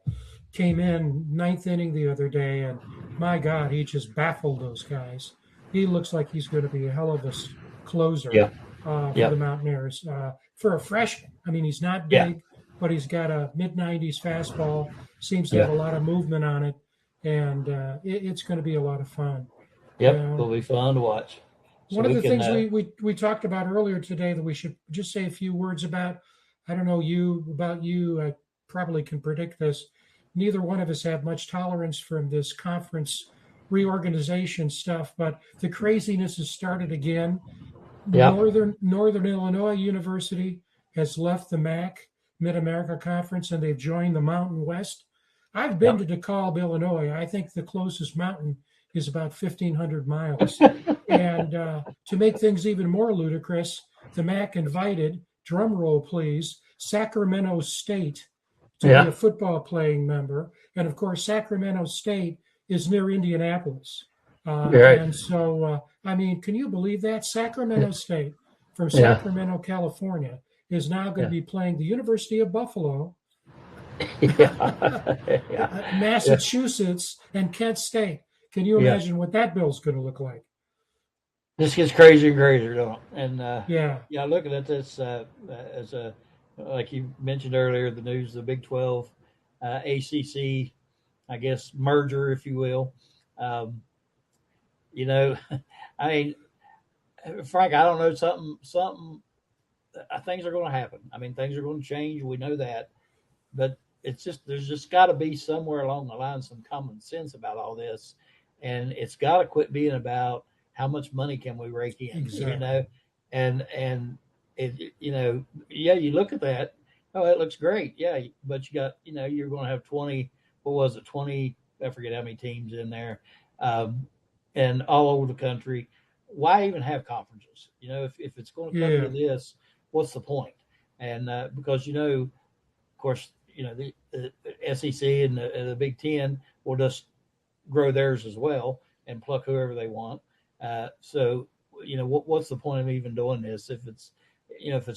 came in ninth inning the other day, and my God, he just baffled those guys. He looks like he's going to be a hell of a closer for the Mountaineers. For a freshman, I mean, he's not big, but he's got a mid-90s fastball, seems to have a lot of movement on it, and it's going to be a lot of fun. Yep, it'll be fun to watch. So one of the things we talked about earlier today that we should just say a few words about, I don't know about you, I probably can predict this. Neither one of us have much tolerance from this conference reorganization stuff, but the craziness has started again. Yep. Northern Illinois University has left the MAC, Mid-America Conference, and they've joined the Mountain West. I've been to DeKalb, Illinois. I think the closest mountain is about 1,500 miles. And to make things even more ludicrous, the MAC invited, drum roll please, Sacramento State to be a football playing member. And of course, Sacramento State is near Indianapolis. And so, I mean, can you believe that? Sacramento State from Sacramento, California, is now going to be playing the University of Buffalo, Massachusetts, and Kent State. Can you imagine what that bill's going to look like? This gets crazier and crazier, don't it? And looking at this as a, like you mentioned earlier, the news, the Big 12, ACC, I guess merger, if you will. I mean, Frank, I don't know, something. Things are going to happen. I mean, things are going to change. We know that, but it's just there's just got to be somewhere along the line some common sense about all this, and it's got to quit being about how much money can we rake in, exactly. and it, you look at that, oh, it looks great, but you got, you're going to have 20, I forget how many teams in there, and all over the country. Why even have conferences? If it's going to come to this, what's the point? And because of course, the SEC and the Big Ten will just grow theirs as well and pluck whoever they want. So what's the point of even doing this if it's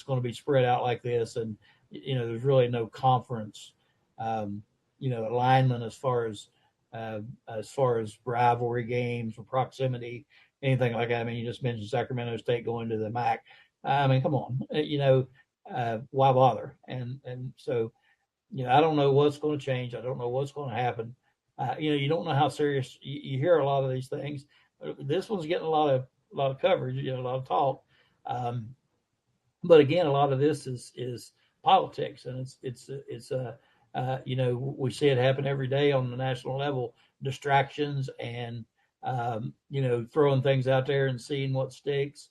going to be spread out like this, and there's really no conference alignment as far as rivalry games or proximity, anything like that. I mean, you just mentioned Sacramento State going to the MAC. I mean, come on, why bother? And so, I don't know what's going to change. I don't know what's going to happen. You don't know how serious. You hear a lot of these things. This one's getting a lot of coverage, a lot of talk. But again, a lot of this is politics, and it's we see it happen every day on the national level. Distractions and throwing things out there and seeing what sticks.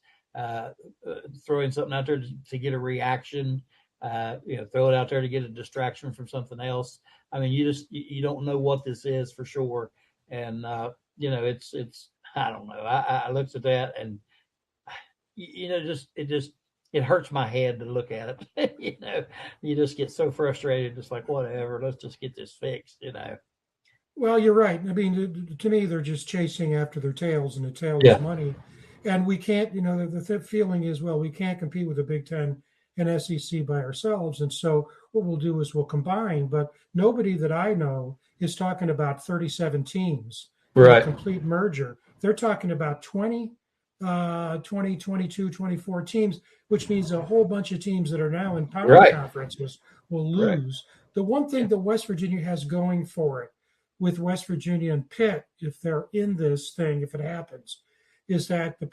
Throwing something out there to get a reaction. Throw it out there to get a distraction from something else. I mean, you don't know what this is for sure, and it's I don't know. I looked at that, and it hurts my head to look at it. You just get so frustrated, just like whatever. Let's just get this fixed. Well, you're right. I mean, to me, they're just chasing after their tails, and the tail is money. And we can't, the feeling is, well, we can't compete with the Big Ten an SEC by ourselves. And so what we'll do is we'll combine, but nobody that I know is talking about 37 teams in a complete merger. They're talking about 20, 22, 24 teams, which means a whole bunch of teams that are now in power conferences will lose. The one thing that West Virginia has going for it with West Virginia and Pitt, if they're in this thing, if it happens, is that the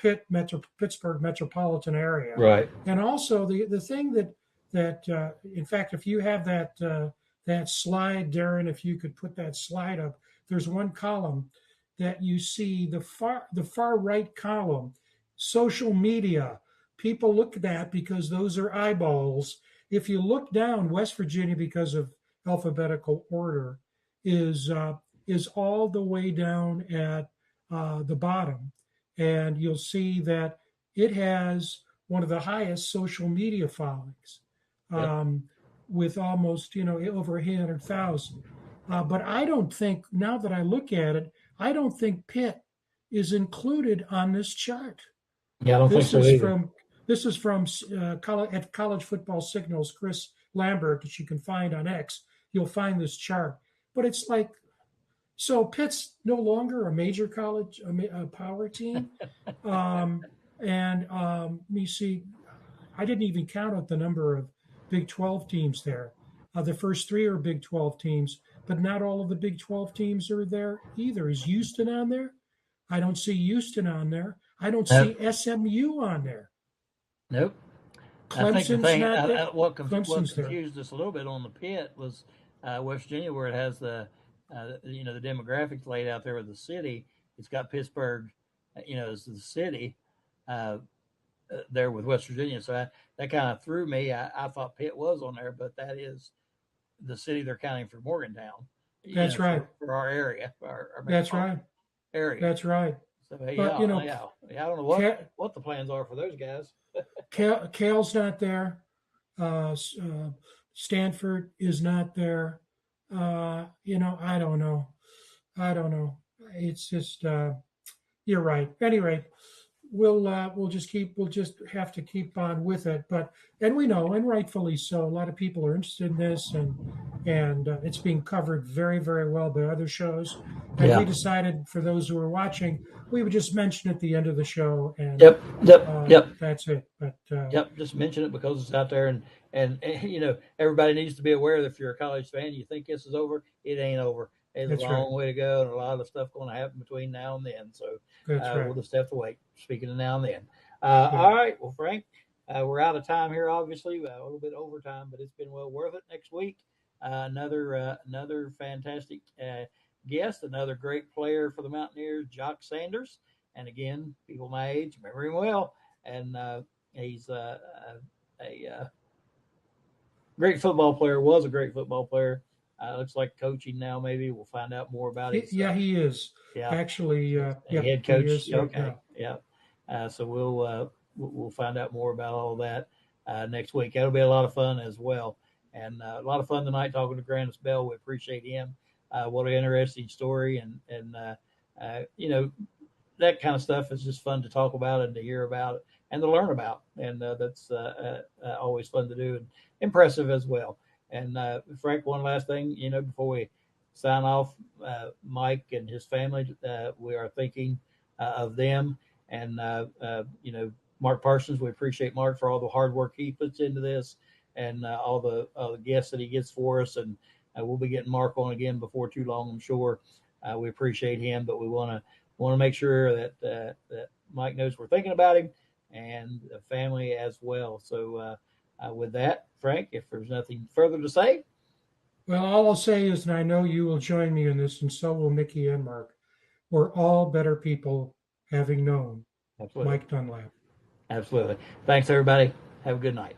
Pittsburgh metropolitan area. Right. And also the thing that in fact, if you have that slide, Darrin, if you could put that slide up, there's one column that you see, the far right column, social media. People look at that because those are eyeballs. If you look down, West Virginia, because of alphabetical order, is all the way down at the bottom, and you'll see that it has one of the highest social media followings, with almost over 800,000. But I don't think, now that I look at it, I don't think Pitt is included on this chart. Yeah, I don't think so either. This is from at College Football Signals, Chris Lambert, that you can find on X. You'll find this chart. But it's like, so Pitt's no longer a major college, a power team. You see, I didn't even count out the number of Big 12 teams there. The first three are Big 12 teams, but not all of the Big 12 teams are there either. Is Houston on there? I don't see Houston on there. I don't see SMU on there. Nope. Clemson's I think the thing, not there. what confused us a little bit on the Pitt was West Virginia, where it has the demographics laid out there with the city. It's got Pittsburgh, as the city there with West Virginia. So that kind of threw me. I thought Pitt was on there, but that is the city they're counting for Morgantown. That's right. For our area. That's right. Area. That's right. So, but, I don't know what the plans are for those guys. Cale's not there. Stanford is not there. I don't know. It's just, you're right. Anyway, we'll just have to keep on with it. And we know, and rightfully so, a lot of people are interested in this, and it's being covered very, very well by other shows. And we decided, for those who are watching, we would just mention at the end of the show. And that's it. But just mention it because it's out there, and everybody needs to be aware that if you're a college fan, you think this is over, it ain't over. It's a long way to go, and a lot of stuff going to happen between now and then. So we'll just have to wait. Speaking of now and then. All right. Well, Frank, we're out of time here, obviously. A little bit overtime, but it's been well worth it. Next week, another fantastic guest, another great player for the Mountaineers, Jock Sanders. And again, people my age remember him well. And he's a great football player, was a great football player. Looks like coaching now, maybe. We'll find out more about it. Yeah, he is. Yeah. Actually, head coach. He is. Okay. Yeah. So we'll find out more about all that next week. That'll be a lot of fun as well. And a lot of fun tonight talking to Grantis Bell. We appreciate him. What an interesting story. And that kind of stuff is just fun to talk about and to hear about and to learn about. And that's always fun to do and impressive as well. And Frank, one last thing, before we sign off, Mike and his family, we are thinking of them. And, Mark Parsons, we appreciate Mark for all the hard work he puts into this and all the guests that he gets for us. And we'll be getting Mark on again before too long, I'm sure. We appreciate him, but we want to make sure that Mike knows we're thinking about him and the family as well. So with that, Frank, if there's nothing further to say. Well, all I'll say is, and I know you will join me in this, and so will Mickey and Mark, we're all better people having known Mike Dunlap. Absolutely. Thanks, everybody. Have a good night.